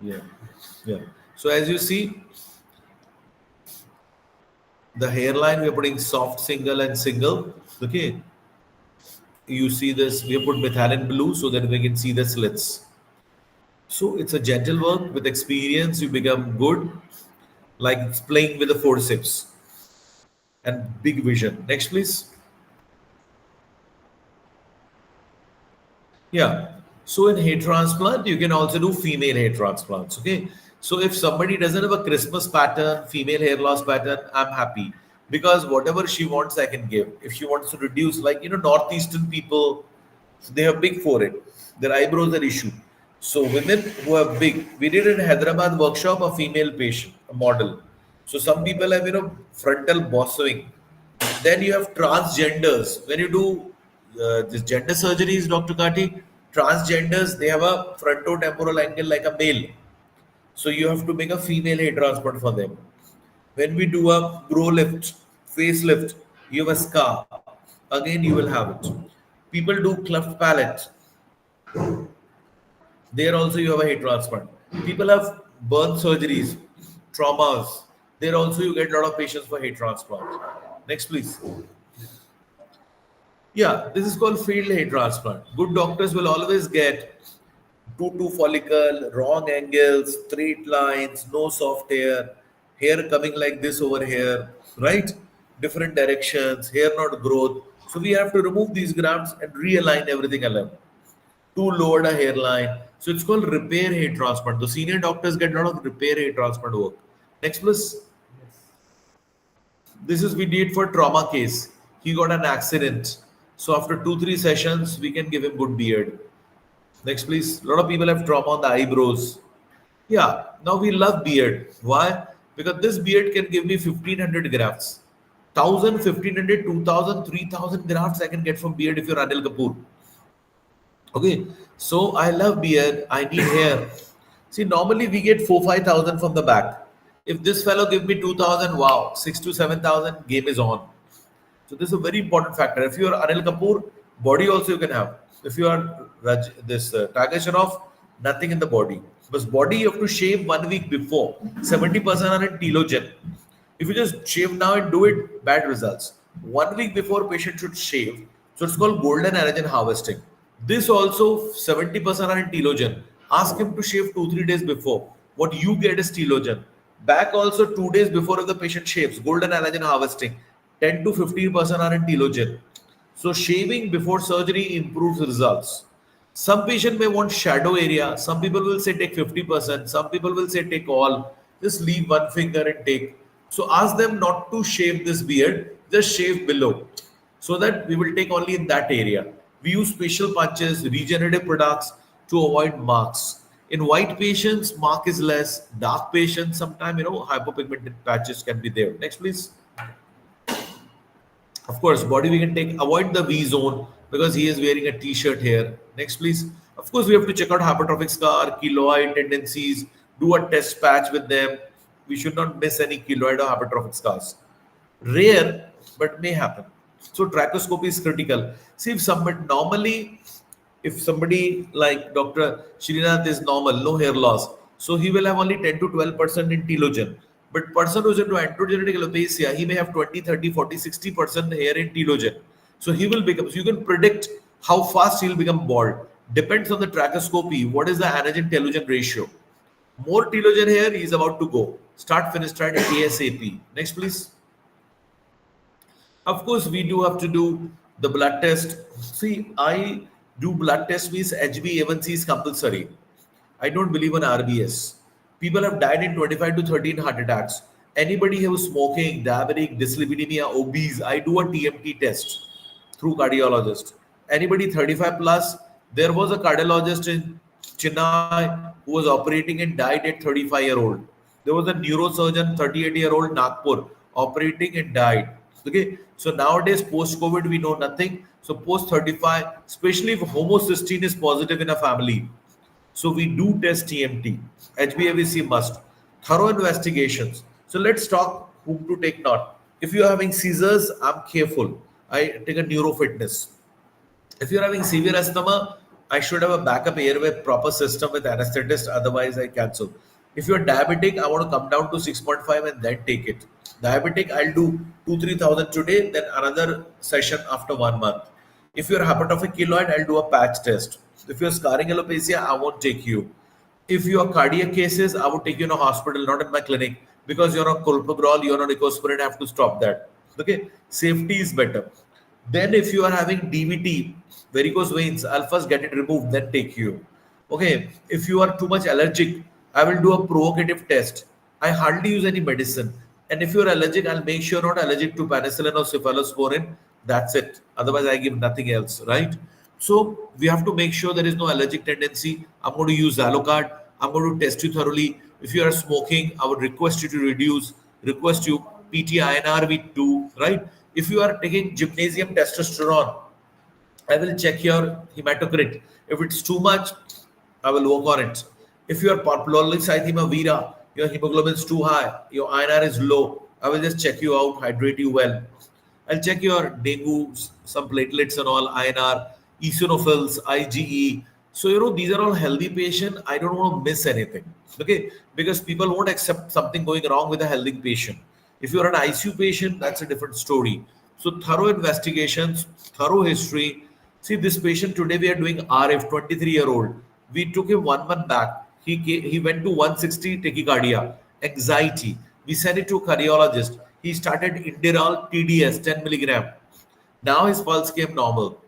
Yeah. So as you see, the hairline we are putting soft single and single. Okay. you see this, we have put methylene blue so that we can see the slits. So it's a gentle work. With experience, you become good, like it's playing with the forceps and big vision. Next, please. Yeah. So in hair transplant, you can also do female hair transplants. Okay. So if somebody doesn't have a Christmas pattern, female hair loss pattern, I'm happy because whatever she wants, I can give. If she wants to reduce, like Northeastern people, they have big forehead, their eyebrows are issue. So women who have big, we did in Hyderabad workshop a female patient, a model. So some people have frontal bossing. Then you have transgenders. When you do this gender surgeries, Dr. Kati, transgenders, they have a frontotemporal angle like a male. So you have to make a female hair transplant for them. When we do a brow lift, facelift, you have a scar. Again, you will have it. People do cleft palate. There also you have a hair transplant. People have burn surgeries, traumas. There also you get a lot of patients for hair transplant. Next, please. Yeah, this is called field hair transplant. Good doctors will always get 2 follicle, wrong angles, straight lines, no soft hair coming like this over here, right? Different directions, hair not growth. So we have to remove these grafts and realign everything along to lower the hairline. So it's called repair hair transplant. The senior doctors get a lot of repair hair transplant work. Next, please. This is we did for trauma case. He got an accident. So after 2-3 sessions, we can give him good beard. Next, please. A lot of people have trauma on the eyebrows. Yeah, now we love beard. Why? Because this beard can give me 1500 grafts. 1000, 1500, 2000, 3000 grafts I can get from beard if you're Anil Kapoor. Okay, so I love beard. I need hair. See, normally we get 4-5 thousand from the back. If this fellow give me 2000, wow, 6 to 7 thousand, game is on. So this is a very important factor. If you are Anil Kapoor, body also you can have. If you are this Tiger Shroff, nothing in the body. Because body you have to shave 1 week before. 70% are in telogen. If you just shave now and do it, bad results. 1 week before patient should shave. So it's called golden anagen harvesting. This also 70% are in telogen. Ask him to shave 2-3 days before. What you get is telogen. Back also 2 days before if the patient shaves. Golden anagen harvesting. 10 to 15% are in telogen. So shaving before surgery improves results. Some patient may want shadow area. Some people will say take 50%. Some people will say take all. Just leave one finger and take. So ask them not to shave this beard. Just shave below. So that we will take only in that area. We use special punches, regenerative products to avoid marks. In white patients, mark is less. Dark patients, sometimes hypopigmented patches can be there. Next, please. Of course, body we can take, avoid the V zone because he is wearing a t-shirt here. Next, please. Of course, we have to check out hypertrophic scar, keloid tendencies, do a test patch with them. We should not miss any keloid or hypertrophic scars. Rare, but may happen. So trachoscopy is critical. See, if somebody like Dr. Srinath is normal, no hair loss, so he will have only 10 to 12% in telogen. But person who's into androgenetic alopecia, he may have 20, 30, 40, 60% hair in telogen. So he will become, so you can predict how fast he will become bald. Depends on the trachoscopy. What is the anagen telogen ratio? More telogen hair, he is about to go. Start finasteride ASAP. Next, please. Of course, we do have to do the blood test. See, I do blood test means HbA1c is compulsory. I don't believe in RBS. People have died in 25 to 13 heart attacks. Anybody who is smoking, diabetic, dyslipidemia, obese, I do a TMT test through cardiologist. Anybody 35 plus, there was a cardiologist in Chennai who was operating and died at 35-year-old. There was a neurosurgeon, 38-year-old Nagpur, operating and died. Okay, so nowadays post-COVID we know nothing. So post 35, especially if homocysteine is positive in a family, so we do test TMT. HbA1c must. Thorough investigations. So let's talk whom to take not. If you're having seizures, I'm careful. I take a neurofitness. If you're having severe asthma, I should have a backup airway proper system with anesthetist. Otherwise, I cancel. If you're diabetic, I want to come down to 6.5 and then take it. Diabetic, I'll do 2-3 thousand today, then another session after 1 month. If you're hypertrophic keloid, I'll do a patch test. If you're scarring alopecia, I won't take you. If you are cardiac cases, I would take you in a hospital, not in my clinic, because you're on colpogrol, you're on ecospirin, I have to stop that. Okay, safety is better. Then if you are having DVT, varicose veins, I'll first get it removed, then take you. Okay, if you are too much allergic, I will do a provocative test. I hardly use any medicine. And if you're allergic, I'll make sure not allergic to penicillin or cephalosporin. That's it. Otherwise, I give nothing else, right? So we have to make sure there is no allergic tendency. I'm going to use Zalocard. I'm going to test you thoroughly. If you are smoking, I would request you to reduce, request you PT-INR with 2, right? If you are taking gymnasium testosterone, I will check your hematocrit. If it's too much, I will work on it. If you are polycythemia vera, your hemoglobin is too high, your INR is low, I will just check you out, hydrate you well. I'll check your dengue, some platelets and all, INR, eosinophils, IgE. So, these are all healthy patients. I don't want to miss anything. Okay. Because people won't accept something going wrong with a healthy patient. If you're an ICU patient, that's a different story. So, thorough investigations, thorough history. See, this patient today we are doing RF, 23-year-old. We took him 1 month back. He went to 160 tachycardia, anxiety. We sent it to a cardiologist. He started Inderal TDS 10 milligram. Now his pulse came normal.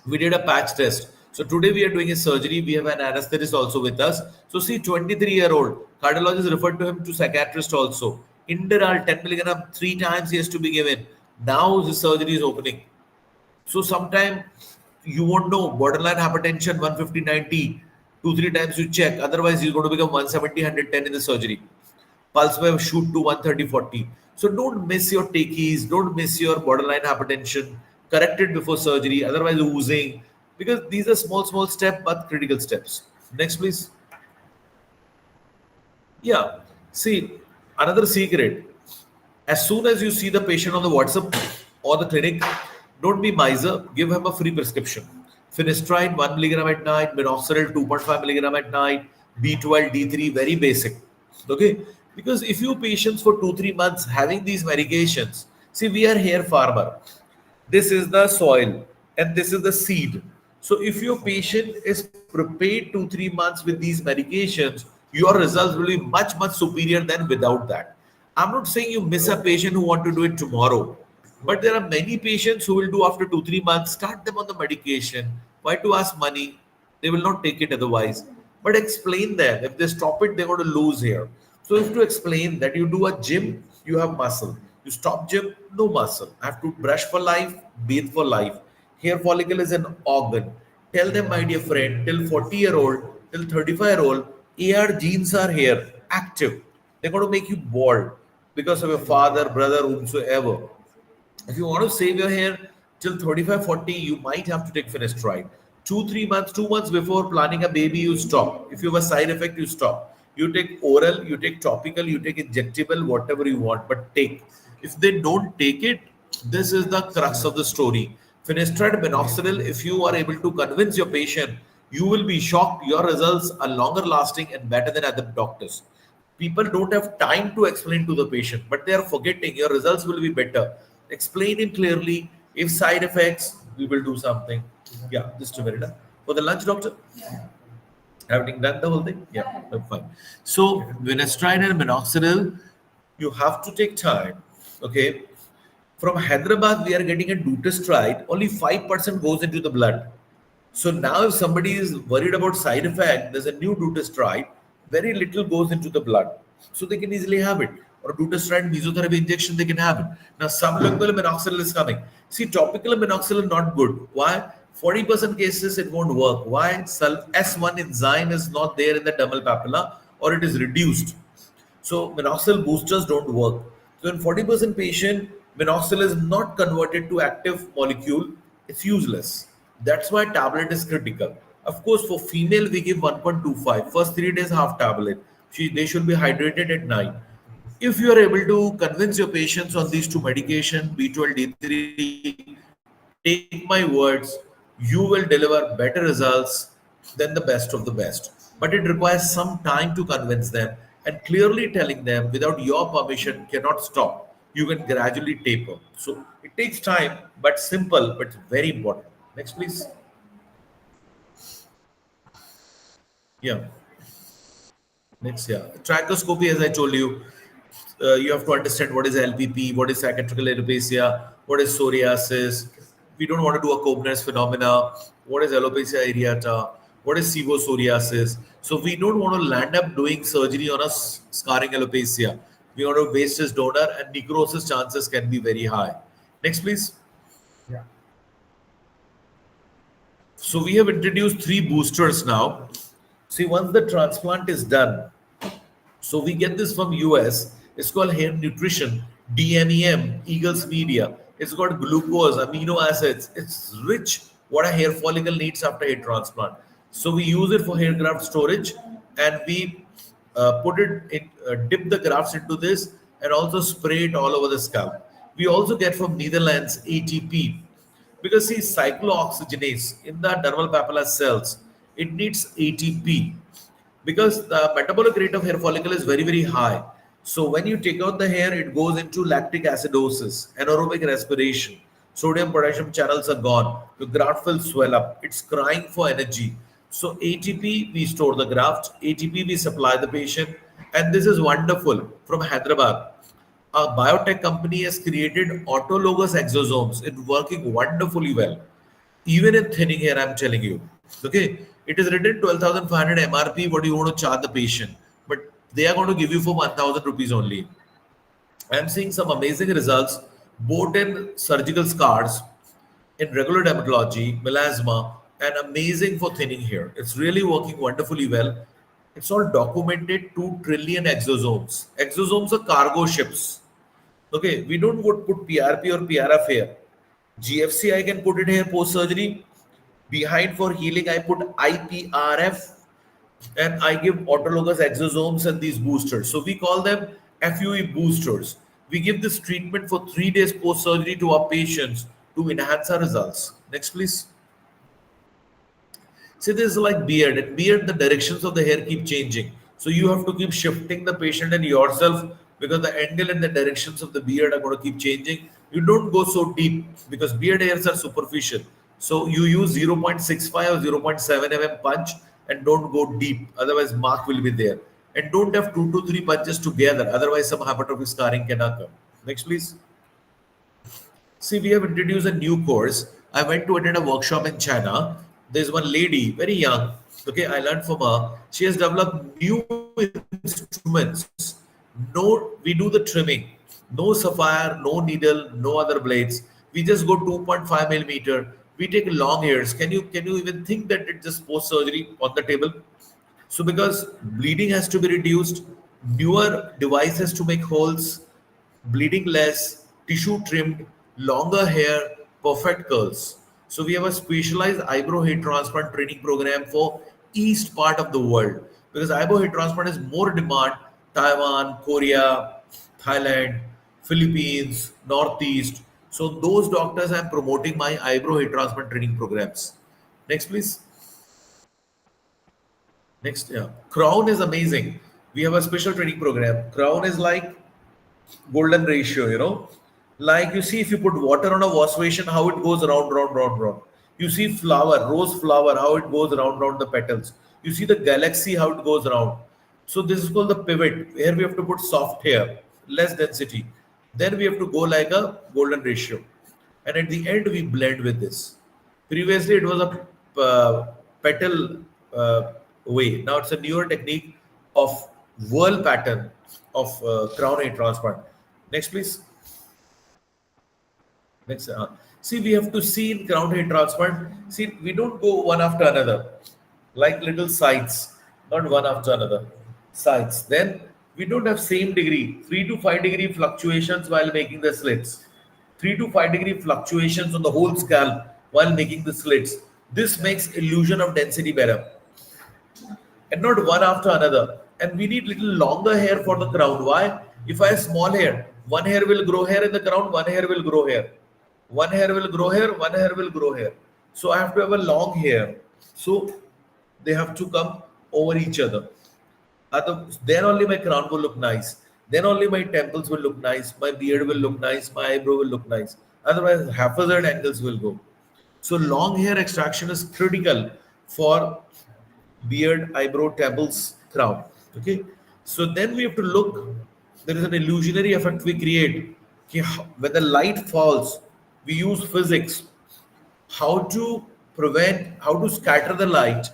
We did a patch test. So today we are doing a surgery. We have an anesthetist also with us. So see, 23-year-old cardiologist referred to him to psychiatrist also. Inderal 10 milligram 3 times he has to be given. Now his surgery is opening. So sometime you won't know borderline hypertension 150/90, 2 3 times you check. Otherwise, he's going to become 170/110 in the surgery. Pulse wave shoot to 130/40. So don't miss your takeys, don't miss your borderline hypertension. Correct it before surgery, otherwise oozing. Because these are small steps but critical steps. Next, please. Yeah. See, another secret. As soon as you see the patient on the WhatsApp or the clinic, don't be miser. Give him a free prescription. Finasteride 1 milligram at night, minoxidil 2.5 milligram at night, B12, D3, very basic. Okay, because if you patients for 2 3 months having these medications, see, we are hair farmer. This is the soil and this is the seed. So if your patient is prepared 2 3 months with these medications, your results will be much superior than without that. I'm not saying you miss a patient who want to do it tomorrow, but there are many patients who will do after 2 3 months. Start them on the medication. Why to ask money? They will not take it otherwise. But explain them. If they stop it, they're going to lose here. So you have to explain that you do a gym, you have muscle. You stop gym, no muscle. I have to brush for life, bathe for life. Hair follicle is an organ. Tell them, my dear friend, till 40-year-old, till 35-year-old, AR genes are here, active. They're going to make you bald because of your father, brother, whomsoever. If you want to save your hair till 35, 40, you might have to take finasteride. 2 3 months, 2 months before planning a baby, you stop. If you have a side effect, you stop. You take oral, you take topical, you take injectable, whatever you want, but take. If they don't take it, this is the crux of the story. Finasteride, minoxidil, if you are able to convince your patient, you will be shocked. Your results are longer lasting and better than other doctors. People don't have time to explain to the patient, but they are forgetting your results will be better. Explain it clearly. If side effects, we will do something. Yeah, just a minute. For the lunch, doctor? Having done the whole thing? Yeah, I'm fine. So, finasteride and minoxidil, you have to take time. Okay. From Hyderabad, we are getting a dutastride. Only 5% goes into the blood. So now if somebody is worried about side effect, there's a new dutastride, very little goes into the blood. So they can easily have it. Or dutastride mesotherapy injection, they can have it. Now sublingual minoxidil is coming. See, topical minoxidil not good. Why? 40% cases it won't work. Why? S1 enzyme is not there in the dermal papilla or it is reduced. So minoxidil boosters don't work. So in 40% patient, minoxidil is not converted to active molecule. It's useless. That's why tablet is critical. Of course, for female, we give 1.25. First 3 days, half tablet. They should be hydrated at night. If you are able to convince your patients on these two medication, B12, D3, take my words, you will deliver better results than the best of the best. But it requires some time to convince them and clearly telling them without your permission cannot stop. You can gradually taper. So it takes time, but simple, but very important. Next, please. Yeah. Next, yeah. Trichoscopy, as I told you, you have to understand what is LPP, what is cicatricial alopecia, what is psoriasis. We don't want to do a Koebner's phenomena. What is alopecia areata? What is psoriasis? So we don't want to land up doing surgery on a scarring alopecia. We want to waste his donor, and necrosis chances can be very high. Next, please. Yeah. So we have introduced 3 boosters now. See, once the transplant is done, so we get this from US. It's called Hair Nutrition, DMEM, Eagles Media. It's got glucose, amino acids. It's rich what a hair follicle needs after hair transplant. So we use it for hair graft storage, and we put it in, dip the grafts into this, and also spray it all over the scalp. We also get from Netherlands ATP, because see, cyclooxygenase in the dermal papilla cells, it needs ATP because the metabolic rate of hair follicle is very, very high. So when you take out the hair, it goes into lactic acidosis, anaerobic respiration. Sodium potassium channels are gone. The graft will swell up. It's crying for energy. So ATP, we store the graft. ATP, we supply the patient. And this is wonderful from Hyderabad. A biotech company has created autologous exosomes. It's working wonderfully well. Even in thinning hair, I'm telling you. Okay, it is written 12,500 MRP. What do you want to charge the patient? But they are going to give you for 1,000 rupees only. I'm seeing some amazing results both in surgical scars, in regular dermatology, melasma, and amazing for thinning hair. It's really working wonderfully well. It's all documented 2 trillion exosomes. Exosomes are cargo ships. Okay, we don't would put PRP or PRF here. GFC, I can put it here post surgery. Behind for healing, I put IPRF, and I give autologous exosomes and these boosters. So we call them FUE boosters. We give this treatment for 3 days post surgery to our patients to enhance our results. Next, please. See, this is like beard. In beard, the directions of the hair keep changing. So you have to keep shifting the patient and yourself because the angle and the directions of the beard are going to keep changing. You don't go so deep because beard hairs are superficial. So you use 0.65 or 0.7 mm punch and don't go deep. Otherwise, mark will be there. And don't have 2 to 3 punches together. Otherwise, some hypertrophic scarring can occur. Next, please. See, we have introduced a new course. I went to attend a workshop in China. There's one lady, very young. Okay, I learned from her. She has developed new instruments. No, we do the trimming. No sapphire, no needle, no other blades. We just go 2.5 millimeter. We take long hairs. Can you even think that it's just post surgery on the table? So because bleeding has to be reduced, newer devices to make holes, bleeding less, tissue trimmed, longer hair, perfect curls. So we have a specialized eyebrow hair transplant training program for east part of the world because eyebrow hair transplant is more demand. Taiwan, Korea, Thailand, Philippines, Northeast. So those doctors I'm promoting my eyebrow hair transplant training programs. Next, please. Next, yeah. Crown is amazing. We have a special training program. Crown is like golden ratio, like you see if you put water on a wash basin, how it goes round, round, round, round. You see flower, rose flower, how it goes round, round the petals. You see the galaxy, how it goes round. So this is called the pivot. Here we have to put soft hair, less density. Then we have to go like a golden ratio, and at the end we blend with this. Previously it was a petal way. Now it's a newer technique of whirl pattern of crown hair transplant. Next, please. Next, see, we have to see in crown hair transplant. See, we don't go one after another, like little sides, not one after another. Sides. Then we don't have same degree, 3 to 5 degree fluctuations while making the slits. 3 to 5 degree fluctuations on the whole scalp while making the slits. This makes illusion of density better and not one after another. And we need little longer hair for the crown. Why? If I have small hair, one hair will grow hair in the crown, one hair will grow hair. One hair will grow hair, one hair will grow hair. So I have to have a long hair. So they have to come over each other. Then only my crown will look nice. Then only my temples will look nice. My beard will look nice. My eyebrow will look nice. Otherwise, haphazard angles will go. So long hair extraction is critical for beard, eyebrow, temples, crown. Okay. So then we have to look. There is an illusionary effect we create. When the light falls, we use physics how to how to scatter the light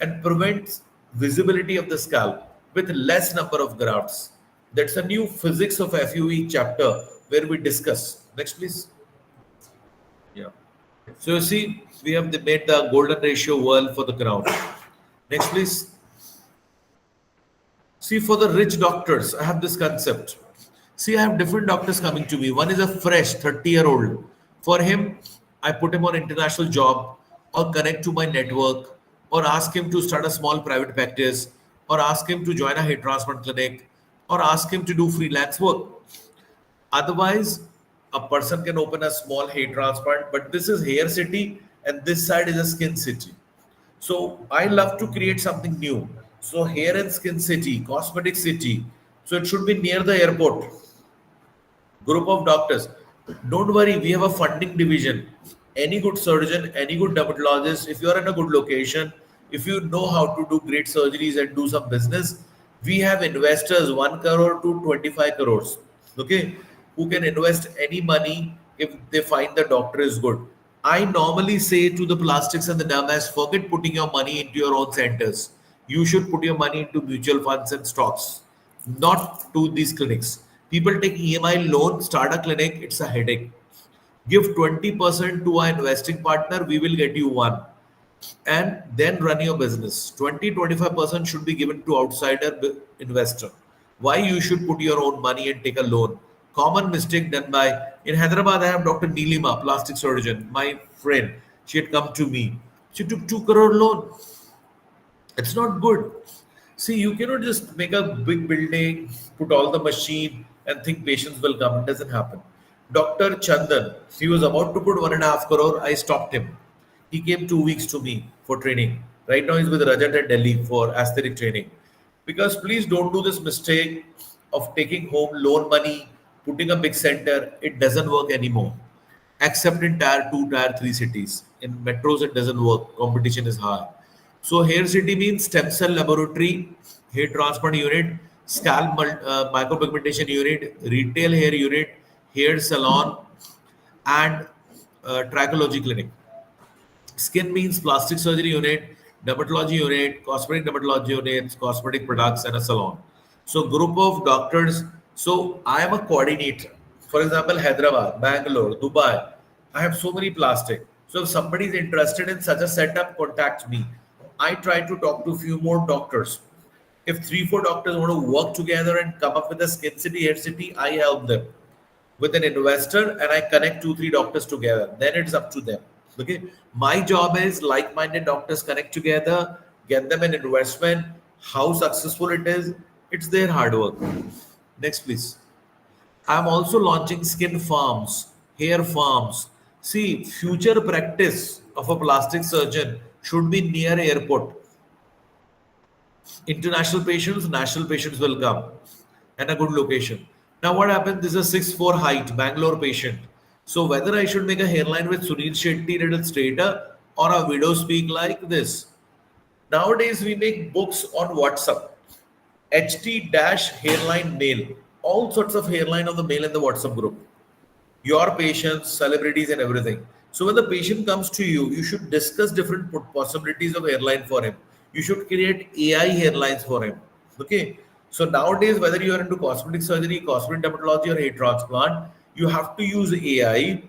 and prevent visibility of the scalp with less number of grafts. That's a new physics of FUE chapter where we discuss. Next, please. Yeah. So you see, we have made the golden ratio world for the crown. Next, please. See, for the rich doctors, I have this concept. See, I have different doctors coming to me. One is a fresh 30-year-old. For him, I put him on international job or connect to my network or ask him to start a small private practice or ask him to join a hair transplant clinic or ask him to do freelance work. Otherwise, a person can open a small hair transplant, but this is hair city and this side is a skin city. So I love to create something new. So hair and skin city, cosmetic city. So it should be near the airport. Group of doctors. Don't worry, we have a funding division. Any good surgeon, any good dermatologist, if you are in a good location, if you know how to do great surgeries and do some business, we have investors 1 crore to 25 crores. Okay, who can invest any money if they find the doctor is good. I normally say to the plastics and the dermas, forget putting your money into your own centers. You should put your money into mutual funds and stocks, not to these clinics. People take EMI loan, start a clinic, it's a headache. Give 20% to our investing partner, we will get you one. And then run your business. 20-25% should be given to outsider investor. Why you should put your own money and take a loan? Common mistake done by in Hyderabad. I have Dr. Neelima, plastic surgeon, my friend. She had come to me. She took 2 crore loan. It's not good. See, you cannot just make a big building, put all the machine, and think patients will come. It doesn't happen. Dr. Chandan, he was about to put 1.5 crore. I stopped him. He came 2 weeks to me for training. Right now, he's with Rajat at Delhi for aesthetic training. Because please don't do this mistake of taking home loan money, putting a big center. It doesn't work anymore except in tier 2, tier 3 cities. In metros, it doesn't work. Competition is high. So, hair city means stem cell laboratory, hair transplant unit, scalp micropigmentation unit, retail hair unit, hair salon, and trichology clinic. Skin means plastic surgery unit, dermatology unit, cosmetic dermatology units, cosmetic products, and a salon. So group of doctors. So I am a coordinator. For example, Hyderabad, Bangalore, Dubai. I have so many plastic. So if somebody is interested in such a setup, contact me. I try to talk to a few more doctors. If 3-4 doctors want to work together and come up with a skin city, hair city, I help them with an investor and I connect 2-3 doctors together. Then it's up to them. Okay. My job is like-minded doctors connect together, get them an investment. How successful it is, it's their hard work. Next, please. I'm also launching skin farms, hair farms. See, future practice of a plastic surgeon should be near airport. International patients, national patients will come and a good location. Now, what happens? This is a 6'4" height Bangalore patient. So, whether I should make a hairline with Sunil Shetty little straighter or a widow speak like this. Nowadays, we make books on WhatsApp. HT dash hairline mail. All sorts of hairline on the mail in the WhatsApp group, your patients, celebrities, and everything. So when the patient comes to you, you should discuss different possibilities of hairline for him. You should create AI hairlines for him. Okay. So nowadays, whether you are into cosmetic surgery, cosmetic dermatology, or hair transplant, you have to use AI.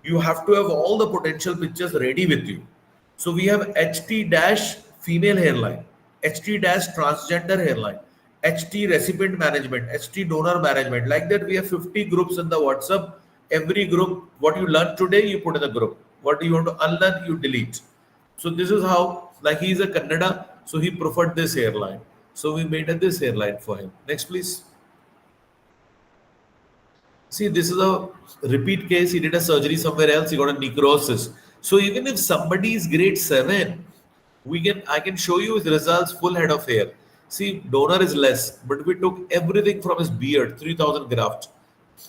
You have to have all the potential pictures ready with you. So we have HT dash female hairline, HT dash transgender hairline, HT recipient management, HT donor management. Like that, we have 50 groups in the WhatsApp. Every group, what you learn today, you put in the group. What you want to unlearn, you delete. So this is how, like he is a Kannada, so he preferred this hairline. So we made this hairline for him. Next, please. See, this is a repeat case. He did a surgery somewhere else. He got a necrosis. So even if somebody is grade 7, I can show you his results, full head of hair. See, donor is less, but we took everything from his beard, 3,000 graft.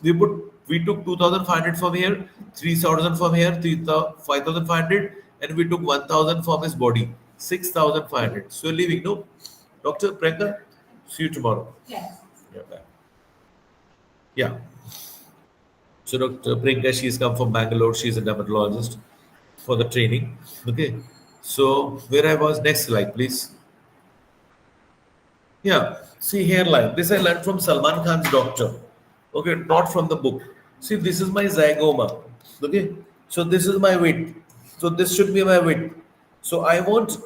We put We took 2,500 from here, 3,000 from here, 5,500, and we took 1,000 from his body, 6,500. So you're leaving, no? Dr. Priyanka, see you tomorrow. Yes. Yeah, bye. Yeah. So Dr. Priyanka, she's come from Bangalore. She's a dermatologist for the training. Okay. So where I was, next slide, please. Yeah, see hairline. This I learned from Salman Khan's doctor. Okay, not from the book. See, this is my zygoma. Okay, so this is my width. So this should be my width. So I want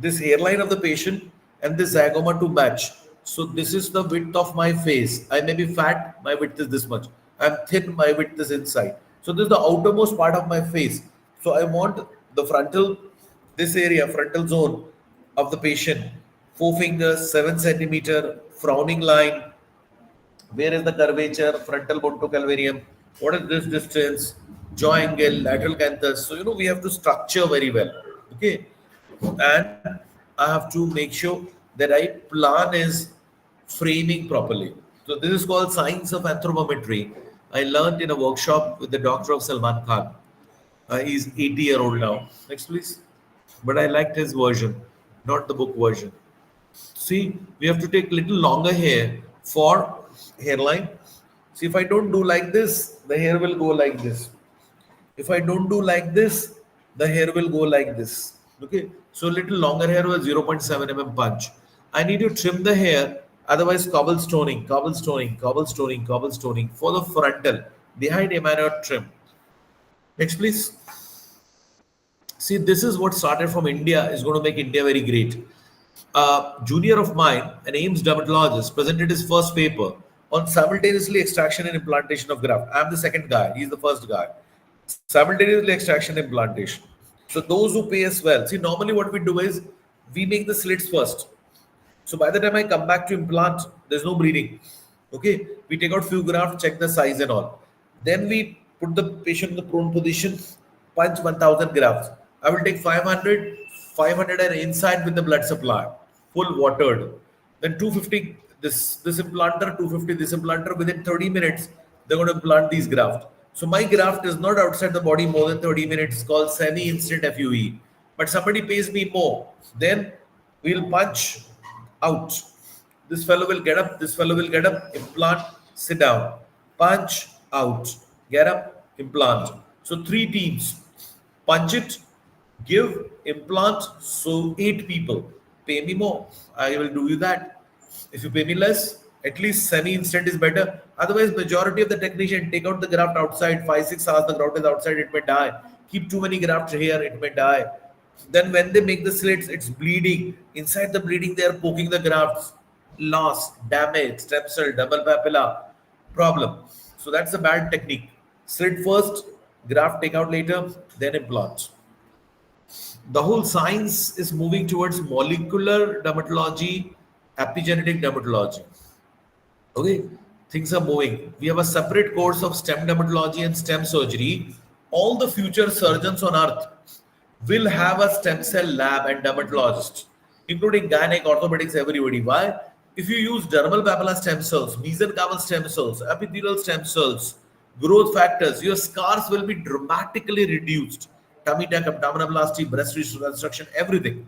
this hairline of the patient and this zygoma to match. So this is the width of my face. I may be fat, my width is this much. I'm thin, my width is inside. So this is the outermost part of my face. So I want the frontal, this area, frontal zone of the patient, four fingers, 7 centimeter, frowning line. Where is the curvature, frontal bone to calvarium? What is this distance? Jaw angle, lateral canthus. So we have to structure very well. Okay, and I have to make sure that I plan is framing properly. So this is called science of anthropometry. I learned in a workshop with the doctor of Salman Khan. He's 80-year-old now. Next, please. But I liked his version, not the book version. See, we have to take little longer hair for hairline. See, if I don't do like this, the hair will go like this. If I don't do like this, the hair will go like this. Okay, so little longer hair with 0.7 mm punch. I need to trim the hair, otherwise cobblestoning, cobblestoning, cobblestoning, cobblestoning for the frontal. Behind Emmanuel trim. Next, please. See, this is what started from India, is going to make India very great. A junior of mine, an AIMS dermatologist, presented his first paper on simultaneously extraction and implantation of graft. I'm the second guy, he's the first guy. Simultaneously extraction and implantation. So those who pay us well, see, normally what we do is we make the slits first. So by the time I come back to implant, there's no bleeding. Okay, we take out few grafts, check the size and all. Then we put the patient in the prone position, punch 1,000 grafts. I will take 500, 500 are inside with the blood supply, full watered. Then 250, this implanter, 250, this implanter, within 30 minutes, they're going to implant these grafts. So my graft is not outside the body more than 30 minutes, called semi-instant FUE. But somebody pays me more, then we'll punch out. This fellow will get up, this fellow will get up, implant, sit down, punch out, get up, implant. So 3 teams, punch it, give, implant. So 8 people. Pay me more, I will do you that. If you pay me less, at least semi-instant is better. Otherwise, majority of the technician take out the graft outside, 5-6 hours the graft is outside, it may die. Keep too many grafts here, it may die. Then when they make the slits, it's bleeding. Inside the bleeding, they are poking the grafts. Loss, damage, stem cell, double papilla, problem. So that's a bad technique. Slit first, graft take out later, then implant. The whole science is moving towards molecular dermatology, epigenetic dermatology. Okay, things are moving. We have a separate course of stem dermatology and stem surgery. All the future surgeons on earth will have a stem cell lab and dermatologist, including gynec, orthopedics, everybody. Why? If you use dermal papilla stem cells, mesenchymal stem cells, epithelial stem cells, growth factors, your scars will be dramatically reduced. Tummy tuck, abdominoplasty, breast reconstruction, everything.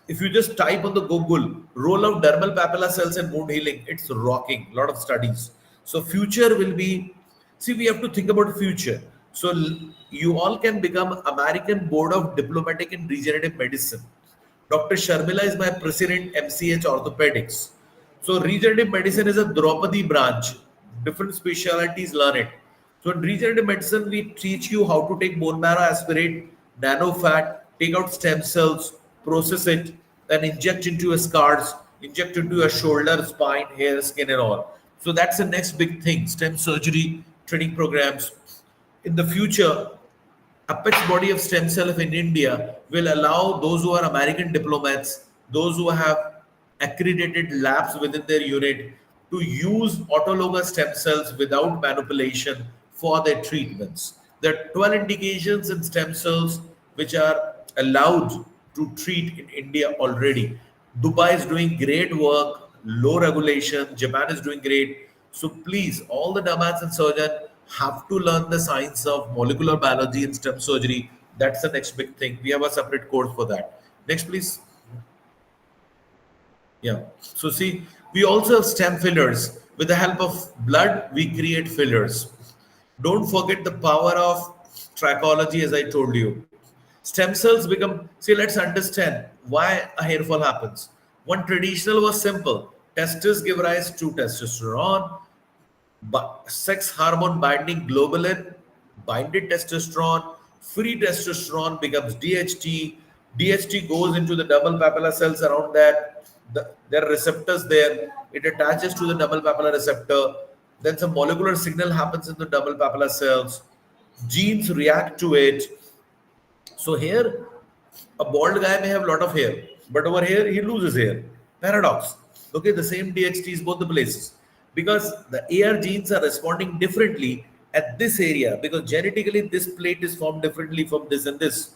If you just type on the Google, roll out dermal papilla cells and wound healing, it's rocking. A lot of studies. So future will be, see, we have to think about future. So you all can become American Board of Diplomatic and Regenerative Medicine. Dr. Sharmila is my president, MCH Orthopedics. So regenerative medicine is a Draupadi branch. Different specialties learn it. So in regenerative medicine, we teach you how to take bone marrow aspirate, nano fat, take out stem cells, process it, then inject into your scars, inject into your shoulder, spine, hair, skin, and all. So that's the next big thing. Stem surgery, training programs. In the future, Apex body of stem cell of in India will allow those who are American diplomats, those who have accredited labs within their unit to use autologous stem cells without manipulation for their treatments. There are 12 indications in stem cells which are allowed to treat in India already. Dubai is doing great work, low regulation. Japan is doing great. So please, all the dermats and surgeons, have to learn the science of molecular biology and stem surgery. That's the next big thing. We have a separate course for that. Next, please. Yeah. So see, we also have stem fillers. With the help of blood, we create fillers. Don't forget the power of trichology, as I told you. Stem cells become, see, let's understand why a hair fall happens. One traditional was simple. Testes give rise to testosterone, but sex hormone binding globulin, binded testosterone, free testosterone becomes DHT. DHT goes into the double papilla cells around that. There are receptors there. It attaches to the double papilla receptor. Then some molecular signal happens in the double papilla cells. Genes react to it. So here, a bald guy may have a lot of hair, but over here he loses hair. Paradox. Okay, the same DHT is both the places because the AR genes are responding differently at this area because genetically this plate is formed differently from this and this.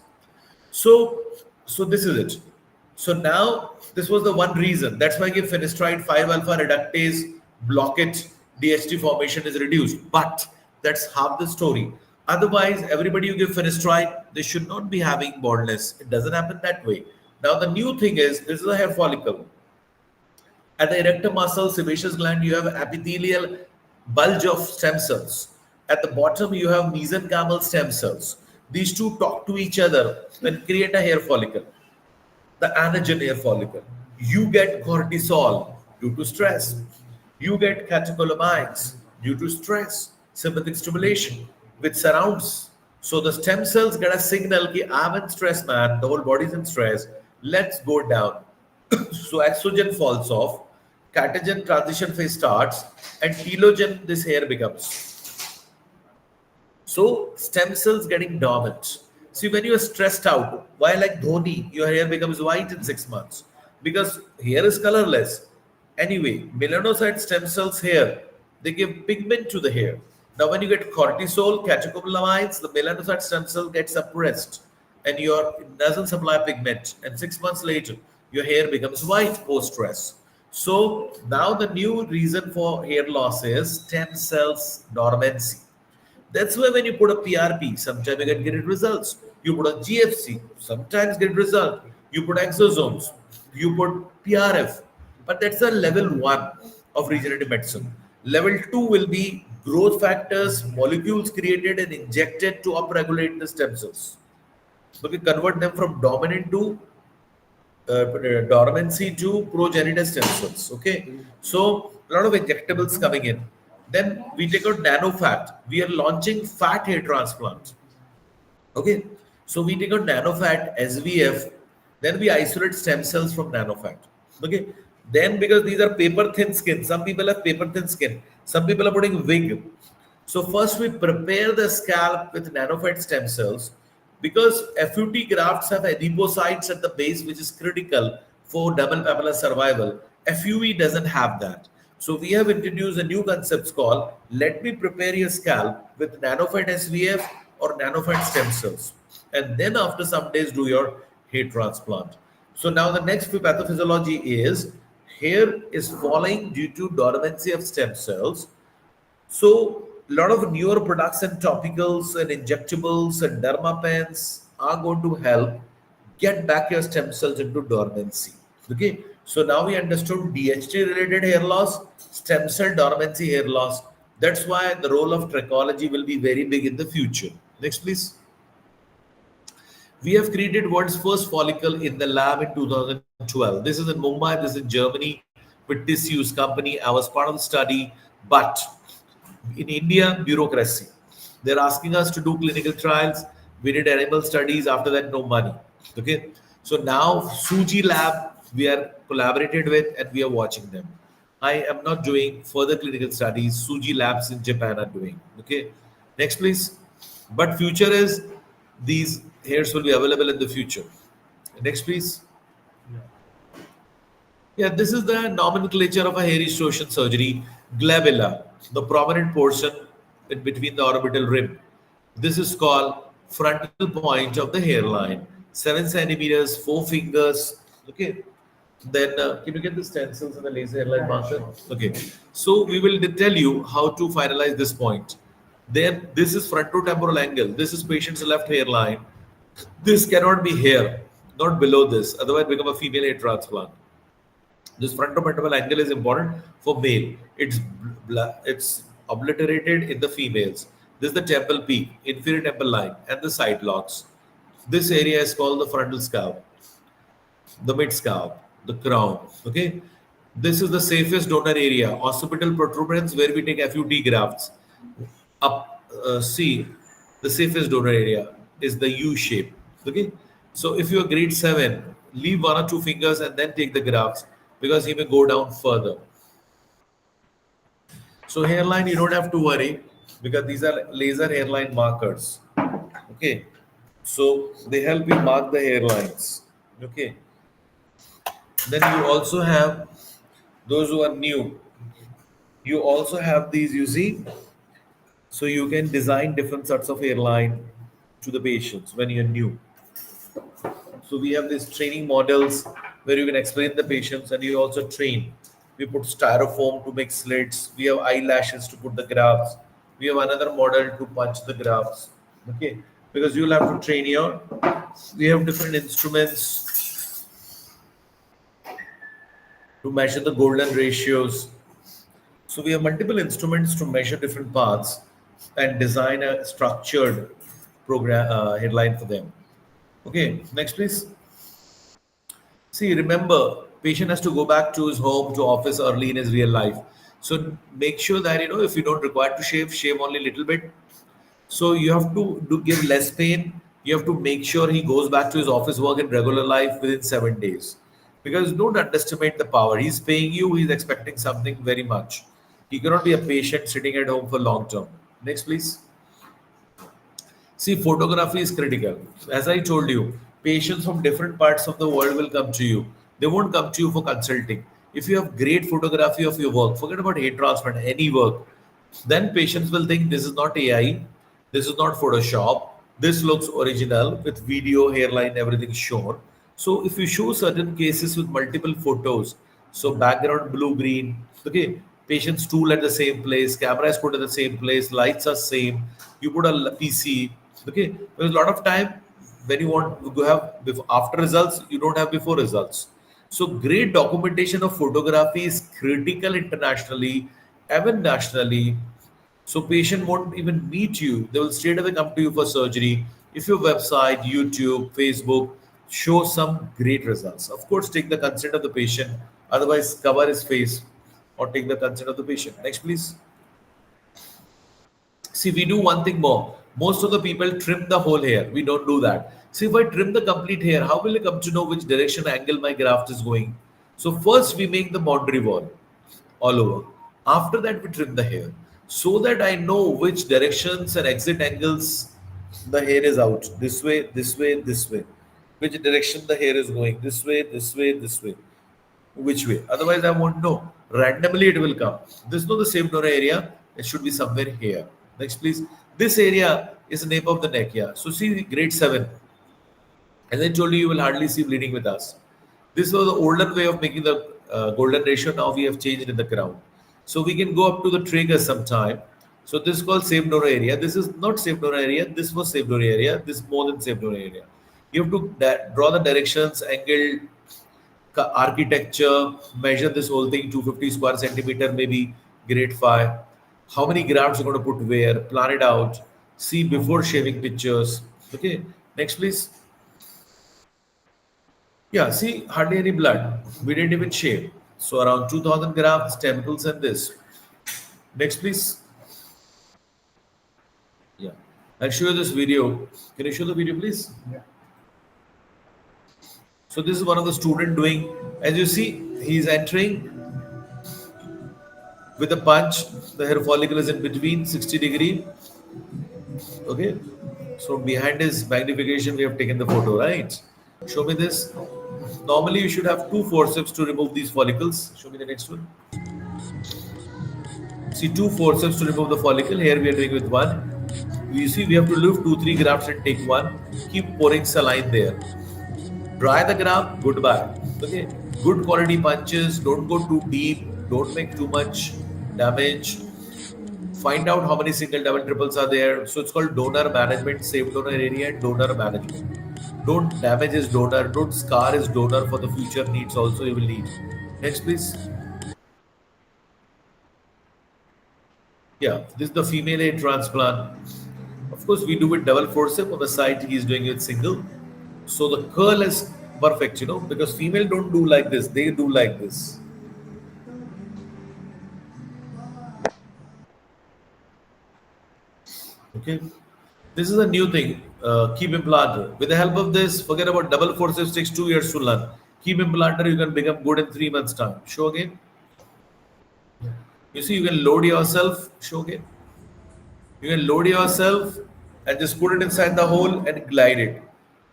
So, so this is it. So now this was the one reason. That's why I give finasteride 5 alpha reductase, block it, DHT formation is reduced. But that's half the story. Otherwise, everybody you give finasteride, they should not be having baldness. It doesn't happen that way. Now the new thing is this is a hair follicle. At the erector muscle, sebaceous gland, you have epithelial bulge of stem cells. At the bottom, you have mesenchymal stem cells. These two talk to each other and create a hair follicle, the anagen hair follicle. You get cortisol due to stress. You get catecholamines due to stress, sympathetic stimulation, which surrounds. So the stem cells get a signal that I'm in stress, man. The whole body's in stress. Let's go down. So estrogen falls off, catagen transition phase starts, and telogen this hair becomes. So stem cells getting dormant. See, when you are stressed out, why like Dhoni, your hair becomes white in 6 months because hair is colorless. Anyway, melanocyte stem cells here, they give pigment to the hair. Now, when you get cortisol, catecholamines, the melanocyte stem cell gets suppressed and your it doesn't supply pigment. And 6 months later, your hair becomes white post stress. So now the new reason for hair loss is stem cells dormancy. That's why when you put a PRP, sometimes you get great results. You put a GFC, sometimes get result. You put exosomes, you put PRF. But that's a level 1 of regenerative medicine. Level 2 will be growth factors, molecules created and injected to upregulate the stem cells. So we convert them from dominant to dormancy to progenitor stem cells. Okay, so a lot of injectables coming in. Then we take out nano fat. We are launching fat hair transplant. Okay, so we take out nano fat SVF. Then we isolate stem cells from nano fat. Okay, then because these are paper thin skin, some people have paper thin skin. Some people are putting wig. So first we prepare the scalp with nanofat stem cells because FUT grafts have adipocytes at the base, which is critical for double papilla survival. FUE doesn't have that. So we have introduced a new concept called let me prepare your scalp with nanofat SVF or nanofat stem cells. And then after some days do your hair transplant. So now the next pathophysiology is hair is falling due to dormancy of stem cells. So a lot of newer products and topicals and injectables and derma pens are going to help get back your stem cells into dormancy. Okay. So now we understood DHT related hair loss, stem cell dormancy hair loss. That's why the role of trichology will be very big in the future. Next, please. We have created world's first follicle in the lab in 2012. This is in Mumbai, this is in Germany with Tissues company. I was part of the study, but in India, bureaucracy. They're asking us to do clinical trials. We did animal studies. After that, no money. Okay. So now Suji Lab, we are collaborated with and we are watching them. I am not doing further clinical studies. Suji Labs in Japan are doing. Okay. Next, please. But future is these hairs will be available in the future. Next, please. Yeah, this is the nomenclature of a hair restoration surgery. Glabella, the prominent portion in between the orbital rim. This is called frontal point of the hairline. 7 centimeters, 4 fingers. Okay. Then can you get the stencils and the laser hairline marker? Okay. So we will tell you how to finalize this point. Then this is frontotemporal angle. This is patient's left hairline. This cannot be here, not below this. Otherwise, become a female hair transplant. This frontotemporal angle is important for male. It's obliterated in the females. This is the temple peak, inferior temple line, and the side locks. This area is called the frontal scalp, the mid scalp, the crown. Okay, this is the safest donor area. Occipital protuberance where we take FUT grafts. Up, see, the safest donor area is the U shape. Okay, so if you are grade 7, leave 1 or 2 fingers and then take the grafts because he may go down further. So hairline, you don't have to worry because these are laser hairline markers. Okay, so they help you mark the hairlines. Okay, then you also have those who are new. You also have these, you see, so you can design different sorts of hairline to the patients when you're new. So we have these training models where you can explain the patients and you also train. We put styrofoam to make slits. We have eyelashes to put the grafts. We have another model to punch the grafts. Okay, because you'll have to train your. We have different instruments to measure the golden ratios. So we have multiple instruments to measure different paths and design a structured program headline for them. Okay, next please. See, remember, patient has to go back to his home, to office early in his real life. So make sure that if you don't require to shave, shave only a little bit. So you have to give less pain. You have to make sure he goes back to his office work and regular life within 7 days. Because don't underestimate the power. He's paying you, he's expecting something very much. He cannot be a patient sitting at home for long term. Next, please. See, photography is critical. As I told you, patients from different parts of the world will come to you. They won't come to you for consulting. If you have great photography of your work, forget about hair transplant, any work, then patients will think this is not AI, this is not Photoshop, this looks original with video, hairline, everything shown. So if you show certain cases with multiple photos, so background blue, green, okay, patient's tool at the same place, camera is put at the same place, lights are same, you put a PC, okay, there's a lot of time when you want to have after results, you don't have before results. So great documentation of photography is critical internationally, even nationally. So patient won't even meet you. They will straight away come to you for surgery. If your website, YouTube, Facebook show some great results. Of course, take the consent of the patient. Otherwise, cover his face or take the consent of the patient. Next, please. See, we do one thing more. Most of the people trim the whole hair. We don't do that. See, if I trim the complete hair, how will I come to know which direction angle my graft is going? So first we make the boundary wall all over. After that, we trim the hair so that I know which directions and exit angles the hair is out. This way, this way, this way. Which direction the hair is going. This way, this way, this way. Which way? Otherwise, I won't know. Randomly, it will come. This is not the same donor area. It should be somewhere here. Next, please. This area is the nape of the neck. Yeah. So see grade 7. As I told you, you will hardly see bleeding with us. This was the older way of making the golden ratio. Now we have changed in the crown. So we can go up to the trigger sometime. So this is called safe donor area. This is not safe donor area. This was safe donor area. This is more than safe donor area. You have to draw the directions, angle, architecture, measure this whole thing, 250 square centimeter, maybe grade 5. How many grafts you're going to put where, plan it out, see before shaving pictures. Okay, next please. Yeah, see, hardly any blood. We didn't even shave. So around 2000 grafts, temples and this. Next please. Yeah, I'll show you this video. Can you show the video please? Yeah. So this is one of the student doing, as you see, he is entering with a punch. The hair follicle is in between 60-degree. Okay. So behind his magnification, we have taken the photo, right? Show me this. Normally, you should have 2 forceps to remove these follicles. Show me the next one. See, 2 forceps to remove the follicle. Here we are doing with 1. You see, we have to lift 2-3 grafts and take 1. Keep pouring saline there. Dry the graft, goodbye. Okay, good quality punches. Don't go too deep. Don't make too much damage. find out how many single, double, triples are there. So it's called donor management, safe donor area, and donor management. Don't damage his donor, don't scar his donor for the future needs also he will need. Next, please. Yeah, this is the female hair transplant. Of course, we do it double forceps. On the side, he is doing it single. So the curl is perfect, because female don't do like this, they do like this. Okay. This is a new thing. Keep implanter. With the help of this, forget about double forceps, takes 2 years to learn. Keep implanter, you can become good in 3 months' time. Show again. You see, you can load yourself. Show again. You can load yourself and just put it inside the hole and glide it.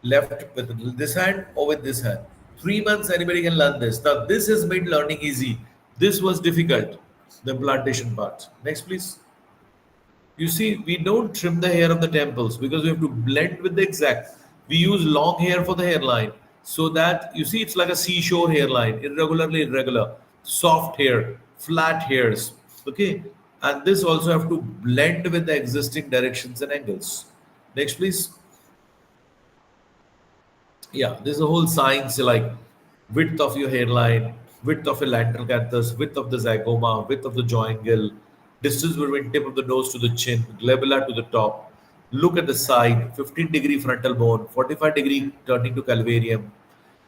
Left with this hand or with this hand. 3 months, anybody can learn this. Now, this has made learning easy. This was difficult, the implantation part. Next, please. You see, we don't trim the hair of the temples because we have to blend with the exact. We use long hair for the hairline so that you see it's like a seashore hairline, irregular, soft hair, flat hairs. Okay, and this also have to blend with the existing directions and angles. Next, please. Yeah, there's a whole science like width of your hairline, width of your lateral canthus, width of the zygoma, width of the jaw angle, distance between tip of the nose to the chin, glabella to the top. Look at the side, 15-degree frontal bone, 45-degree turning to calvarium.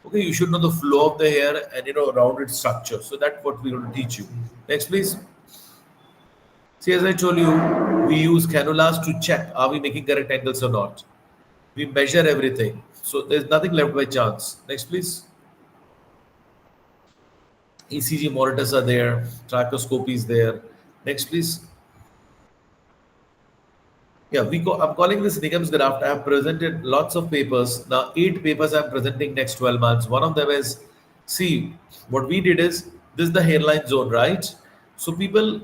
Okay, you should know the flow of the hair and around its structure. So that's what we're going to teach you. Next, please. See, as I told you, we use cannulas to check are we making correct angles or not. We measure everything. So there's nothing left by chance. Next, please. ECG monitors are there. Trachoscopy is there. Next, please. Yeah, I'm calling this Nigam's graft. I have presented lots of papers. Now, 8 papers I'm presenting next 12 months. One of them is, see, what we did is, this is the hairline zone, right? So people,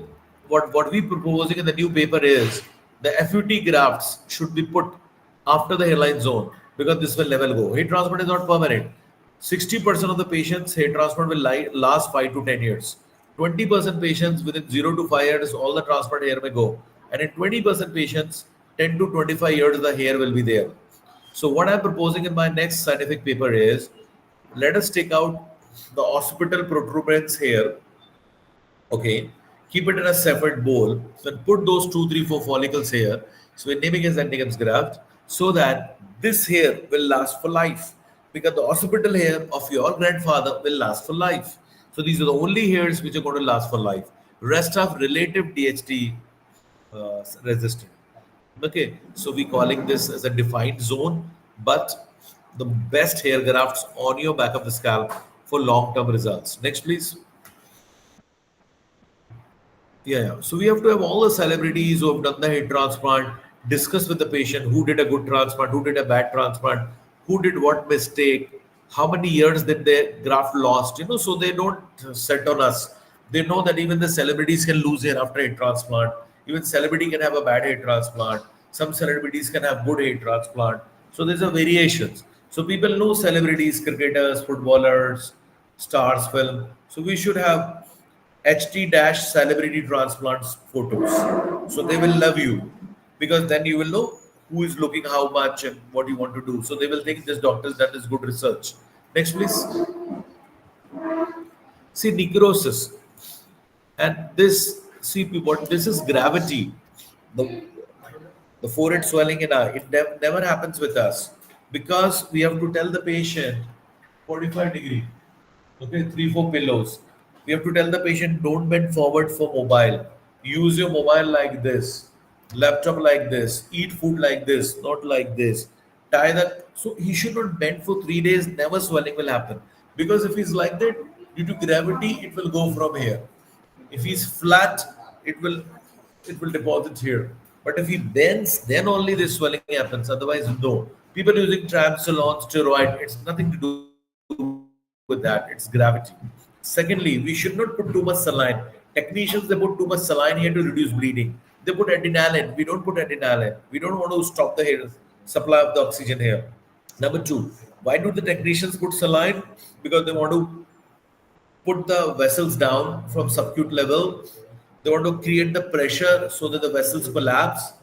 what we proposing in the new paper is, the FUT grafts should be put after the hairline zone because this will never go. Hair transplant is not permanent. 60% of the patients, hair transplant will last 5 to 10 years. 20% patients within 0 to 5 years, all the transplant hair may go. And in 20% patients, 10 to 25 years, the hair will be there. So what I'm proposing in my next scientific paper is, let us take out the occipital protuberance hair, okay, keep it in a separate bowl, then put those 2, 3, 4 follicles here. So we're naming as Nigam's graft, so that this hair will last for life, because the occipital hair of your grandfather will last for life. So these are the only hairs which are going to last for life. Rest of relative DHT resistant. Okay, so we calling this as a defined zone, but the best hair grafts on your back of the scalp for long-term results. Next, please. Yeah. So we have to have all the celebrities who have done the hair transplant, discuss with the patient who did a good transplant, who did a bad transplant, who did what mistake, how many years did their graft lost, so they don't set on us. They know that even the celebrities can lose hair after a transplant. Even celebrity can have a bad hair transplant. Some celebrities can have good hair transplant. So there's a variations. So people know celebrities, cricketers, footballers, stars, film. So we should have HT dash celebrity transplants photos. So they will love you because then you will know who is looking how much and what you want to do. So they will think this doctor's done this good research. Next, please. See necrosis. And this, see what this is gravity. The, the forehead swelling in eye. It never happens with us because we have to tell the patient 45-degree. Okay, 3, 4 pillows. We have to tell the patient don't bend forward for mobile. Use your mobile like this, laptop like this, eat food like this, not like this. Tie that. So he should not bend for 3 days, never swelling will happen. Because if he's like that, due to gravity, it will go from here. If he's flat, it will deposit here. But if he bends, then only this swelling happens. Otherwise, no. People using Tramsolon, steroid, it's nothing to do with that. It's gravity. Secondly, we should not put too much saline. Technicians, they put too much saline here to reduce bleeding. They put adrenaline. We don't put adrenaline. We don't want to stop the hair supply of the oxygen here. Number 2, why do the technicians put saline? Because they want to put the vessels down from subacute level They want to create the pressure so that the vessels collapse,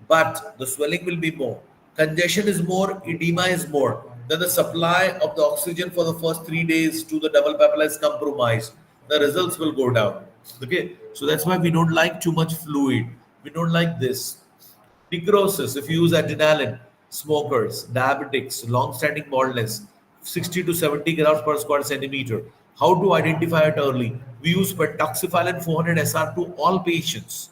but the swelling will be more. Congestion is more, edema is more. Then the supply of the oxygen for the first 3 days to the double papilla is compromised. The results will go down. Okay, so that's why we don't like too much fluid. We don't like this. Necrosis, if you use adrenaline, smokers, diabetics, long-standing baldness, 60 to 70 grams per square centimeter. How to identify it early? We use pentoxifylline 400 SR to all patients.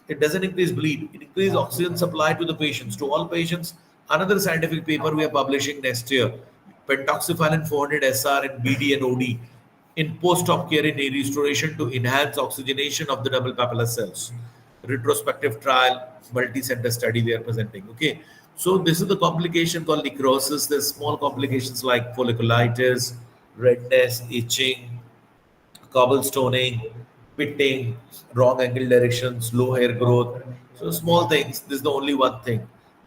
It doesn't increase bleed. It increases oxygen supply to the patients. To all patients, another scientific paper we are publishing next year. Pentoxifylline 400 SR in BD and OD in post-op care in a restoration to enhance oxygenation of the double papilla cells. Retrospective trial, multi-center study we are presenting. Okay, so this is the complication called necrosis. There's small complications like folliculitis, redness, itching, cobblestoning, pitting, wrong angle directions, low hair growth. So small things. This is the only one thing.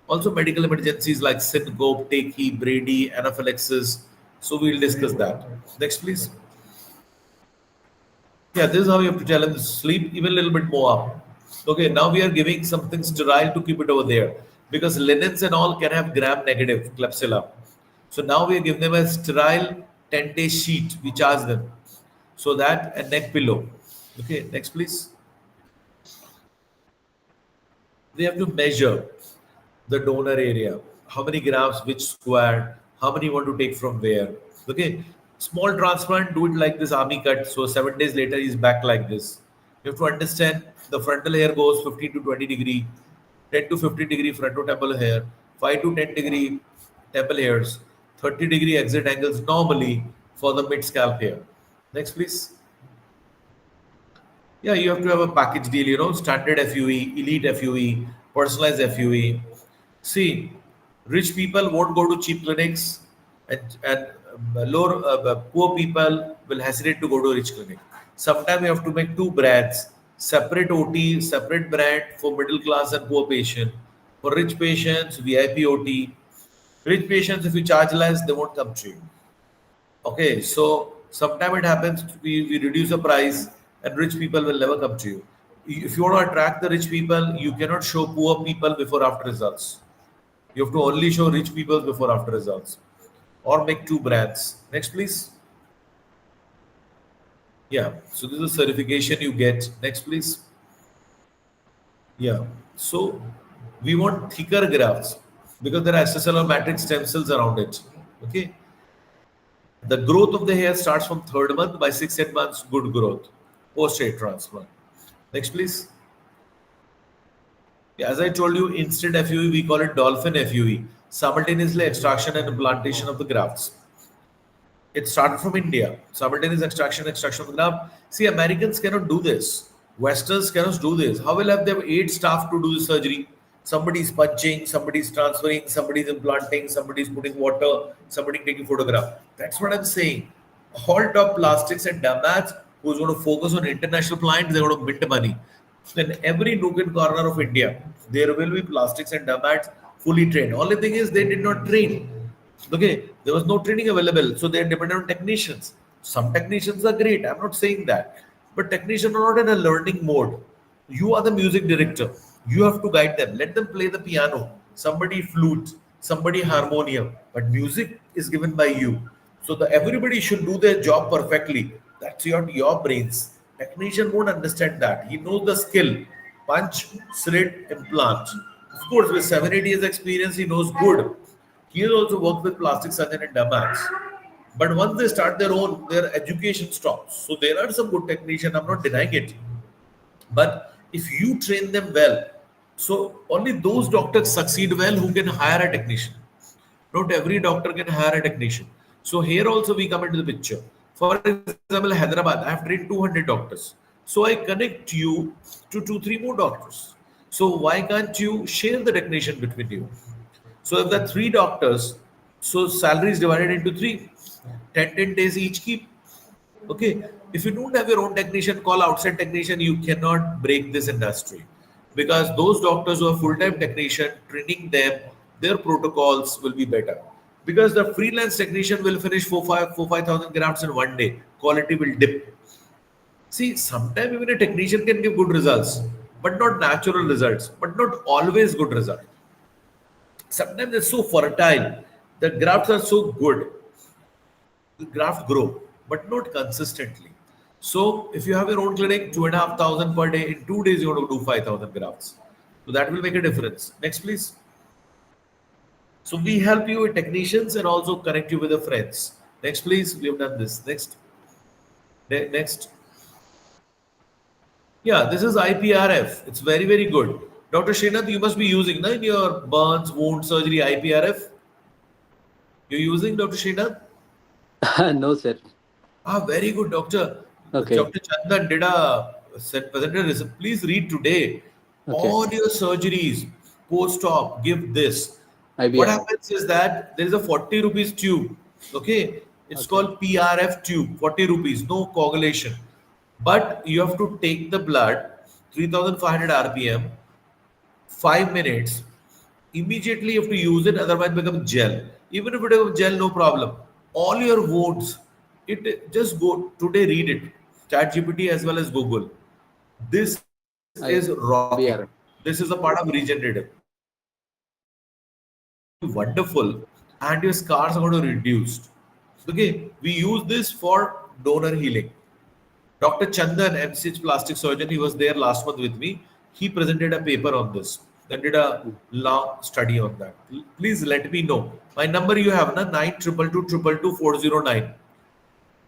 Also medical emergencies like syncope, tachy, Brady, anaphylaxis. So we'll discuss that. Next, please. Yeah, this is how you have to tell him to sleep even a little bit more up. Okay, now we are giving something sterile to keep it over there because linens and all can have gram negative Klebsiella. So now we are giving them a sterile 10-day sheet. We charge them. So that a neck pillow. Okay, next please. We have to measure the donor area. How many grams, which square, how many you want to take from where. Okay. Small transplant, do it like this army cut. So 7 days later, he's back like this. You have to understand the frontal hair goes 15 to 20 degree, 10 to 50-degree frontotemporal hair, 5 to 10-degree temple hairs, 30-degree exit angles normally for the mid scalp hair. Next, please. Yeah, you have to have a package deal, standard FUE, elite FUE, personalized FUE. See, rich people won't go to cheap clinics, and poor people will hesitate to go to a rich clinic. Sometimes you have to make two brands, separate OT, separate brand for middle class and poor patient. For rich patients, VIP OT. Rich patients, if you charge less, they won't come to you. Okay, so sometime it happens we reduce the price and rich people will never come to you. If you want to attract the rich people, you cannot show poor people before after results. You have to only show rich people before after results. Or make two brands. Next, please. Yeah, so this is a certification you get. Next, please. Yeah, so we want thicker grafts because there are extracellular matrix stem cells around it. Okay, the growth of the hair starts from third month. By 6 8 months, good growth. Post-hair transplant. Next, please. Yeah, as I told you, instant FUE, we call it dolphin FUE. Simultaneously extraction and implantation of the grafts. It started from India. Simultaneous extraction of the graft. See, Americans cannot do this. Westerns cannot do this. How will have their 8 staff to do the surgery? Somebody is punching, somebody is transferring, somebody is implanting, somebody is putting water, somebody taking photograph. That's what I'm saying. All top plastics and damats who's going to focus on international clients, they're going to mint money. In every nook and corner of India, there will be plastics and damats fully trained. Only thing is they did not train. Okay, there was no training available, so they are dependent on technicians. Some technicians are great. I'm not saying that, but technicians are not in a learning mode. You are the music director. You have to guide them. Let them play the piano. Somebody flute, somebody harmonium, but music is given by you. So the everybody should do their job perfectly. That's your brains. Technician won't understand that. He knows the skill. Punch, slit, implant. Of course, with 7 8 years experience, he knows good. He has also worked with plastic surgeon and dermats. But once they start their own, their education stops. So there are some good technicians, I'm not denying it. But if you train them well, so only those doctors succeed well who can hire a technician. Not every doctor can hire a technician. So here also we come into the picture. For example, Hyderabad, I have trained 200 doctors. So I connect you to 2 3 more doctors. So why can't you share the technician between you? So if there are 3 doctors, so salary is divided into 3. 10 days each keep. Okay. If you don't have your own technician, call outside technician, you cannot break this industry. Because those doctors who are full-time technician, training them, their protocols will be better. Because the freelance technician will finish 4 5 4 5,000 grafts in one day. Quality will dip. See, sometimes even a technician can give good results, but not natural results, but not always good result. Sometimes they're so fertile, the grafts are so good, the graft grow, but not consistently. So if you have your own clinic, 2,500 per day, in 2 days you want to do 5,000 grafts. So that will make a difference. Next, please. So we help you with technicians and also connect you with the friends. Next, please. We have done this. Next. Next. Yeah, this is IPRF. It's very, very good. Dr. Srinath, you must be using na, in your burns, wound surgery, IPRF. You're using, Dr. Srinath? No, sir. Ah, very good, doctor. Okay. Dr. Chandan did a presented. Please read today. Okay. All your surgeries, post-op, give this. What IBR. happens is that there is a 40 rupees tube. Okay, it's Okay. called PRF tube, 40 rupees, no coagulation. But you have to take the blood, 3,500 RPM, 5 minutes. Immediately you have to use it, otherwise it becomes gel. Even if it becomes gel, no problem. All your votes, it just go today, read it. Chat GPT as well as Google. This is rocking. IBR. This is a part of regenerative. Wonderful, and your scars are going to reduce. Okay, we use this for donor healing. Dr. Chandan, MCH plastic surgeon, he was there last month with me. He presented a paper on this and did a long study on that. Please let me know. My number you have na 922222409.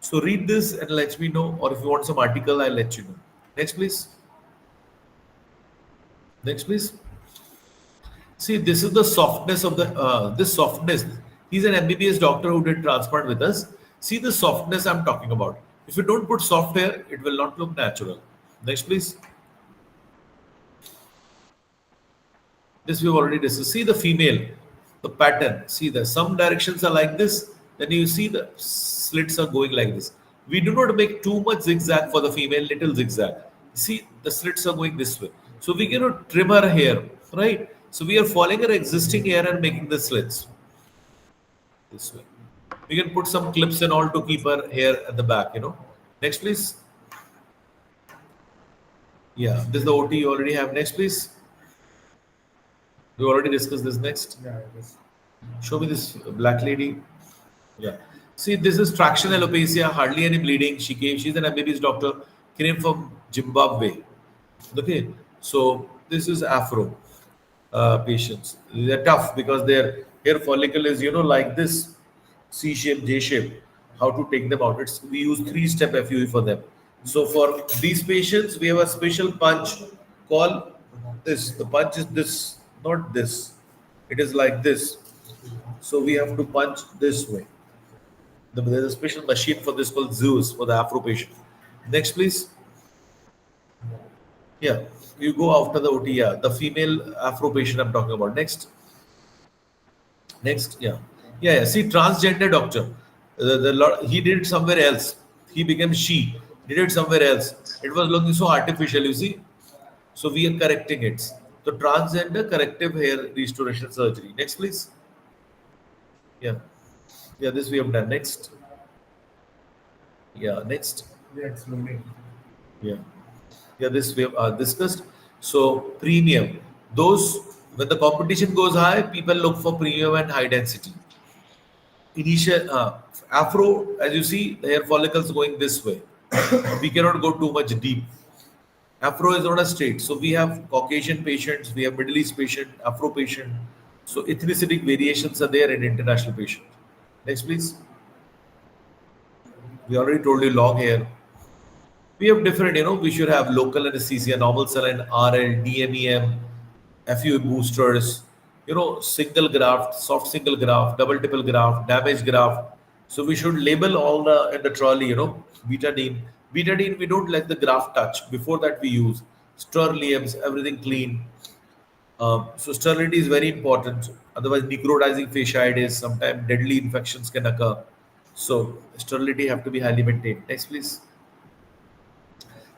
So read this and let me know, or if you want some article, I'll let you know. Next, please. Next, please. See, this is the softness of the this softness. He's an MBBS doctor who did transplant with us. See the softness I'm talking about. If you don't put soft hair, it will not look natural. Next, please. This we've already discussed. See the female, the pattern. See the some directions are like this. Then you see the slits are going like this. We do not make too much zigzag for the female, little zigzag. See the slits are going this way. So we cannot trim her hair, right? So we are following her existing hair and making the slits this way. We can put some clips and all to keep her hair at the back. Next, please. Yeah, this is the OT you already have. Next, please. We already discussed this. Next. Yeah, it is. Show me this black lady. Yeah. See, this is traction alopecia, hardly any bleeding. She's an MBBS doctor, came from Zimbabwe. Okay. So this is Afro patients. They're tough because their hair follicle is, like this, C shape, J shape. How to take them out? We use 3-step FUE for them. So for these patients, we have a special punch called this. The punch is this, not this. It is like this. So we have to punch this way. There's a special machine for this called Zeus for the Afro patient. Next, please. Yeah, you go after the OT. Yeah, the female Afro patient I'm talking about. Next. Next. Yeah. Yeah. See, transgender doctor. He did it somewhere else. He became she. Did it somewhere else. It was looking so artificial, you see. So we are correcting it. So transgender corrective hair restoration surgery. Next, please. Yeah. Yeah, this we have done. Next. Yeah, next. Yeah, it's loading. Yeah. Yeah, this we have discussed. So premium. Those when the competition goes high, people look for premium and high density. Initial Afro, as you see, the hair follicles going this way. We cannot go too much deep. Afro is not a state. So we have Caucasian patients, we have Middle East patient, Afro patient. So ethnicity variations are there in international patient. Next, please. We already told you long hair. We have different, we should have local anesthesia, normal saline, RL, DMEM, FU boosters, single graft, soft single graft, double triple graft, damage graft. So we should label all the in the trolley, betadine. Betadine, we don't let the graft touch. Before that, we use sterliums, everything clean. So sterility is very important. Otherwise, necrotizing fasciitis, sometimes deadly infections can occur. So sterility have to be highly maintained. Next, please.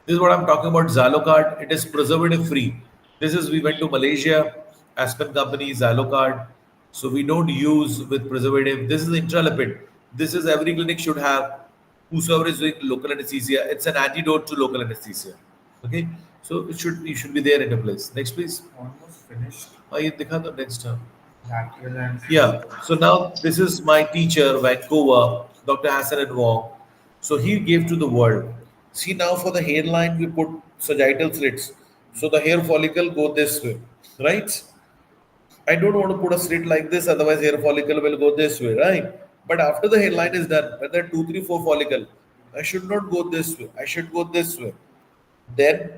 This is what I'm talking about. Zalocard. It is preservative free. This is we went to Malaysia, Aspen company, Zalocard. So we don't use with preservative. This is intralipid. This is every clinic should have. Whosoever is doing local anesthesia, it's an antidote to local anesthesia. Okay, so you should be there in a place. Next, please. Almost finished. ये दिखा दो next time. Lateral and Yeah. So now this is my teacher, Vancouver, Dr. Hassan and Wong. So he gave to the world. See now for the hairline we put sagittal slits. So the hair follicle go this way, right? I don't want to put a slit like this, otherwise hair follicle will go this way, right? But after the hairline is done, whether 2, 3, 4 follicle, I should not go this way. I should go this way. Then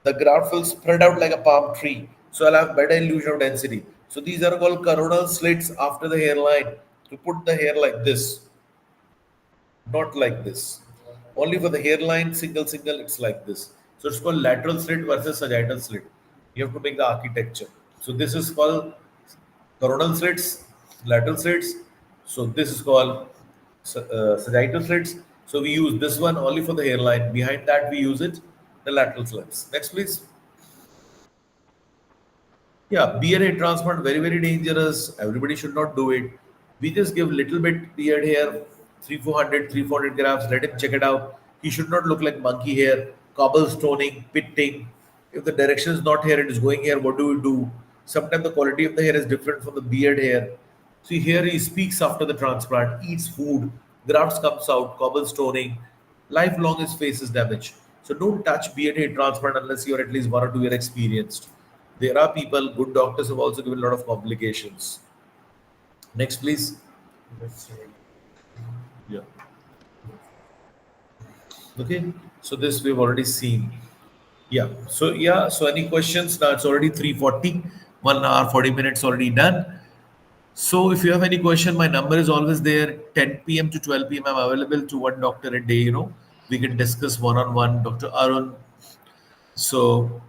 the graft will spread out like a palm tree. So I'll have better illusion of density. So these are called coronal slits after the hairline to put the hair like this, not like this. Only for the hairline, single, it's like this. So it's called lateral slit versus sagittal slit. You have to make the architecture. So this is called coronal slits, lateral slits. So this is called sagittal slits. So we use this one only for the hairline. Behind that we use it the lateral slits. Next, please. Yeah, beard hair transplant very dangerous. Everybody should not do it. We just give little bit beard hair, 300, 400 grams. Let him check it out. He should not look like monkey hair, cobblestoning, pitting. If the direction is not here, it is going here. What do we do? Sometimes the quality of the hair is different from the beard hair. See here he speaks after the transplant, eats food, grafts comes out, cobblestoning, lifelong his face is damaged. So don't touch beard hair transplant unless you're at least 1 or 2 year experienced. There are people, good doctors have also given a lot of complications. Next, please. Yeah. Okay. So this we've already seen. Yeah. So any questions? Now it's already 3:40. 1 hour, 40 minutes already done. So if you have any question, my number is always there. 10 p.m. to 12 p.m. I'm available to one doctor a day. We can discuss one-on-one. Dr. Arun. So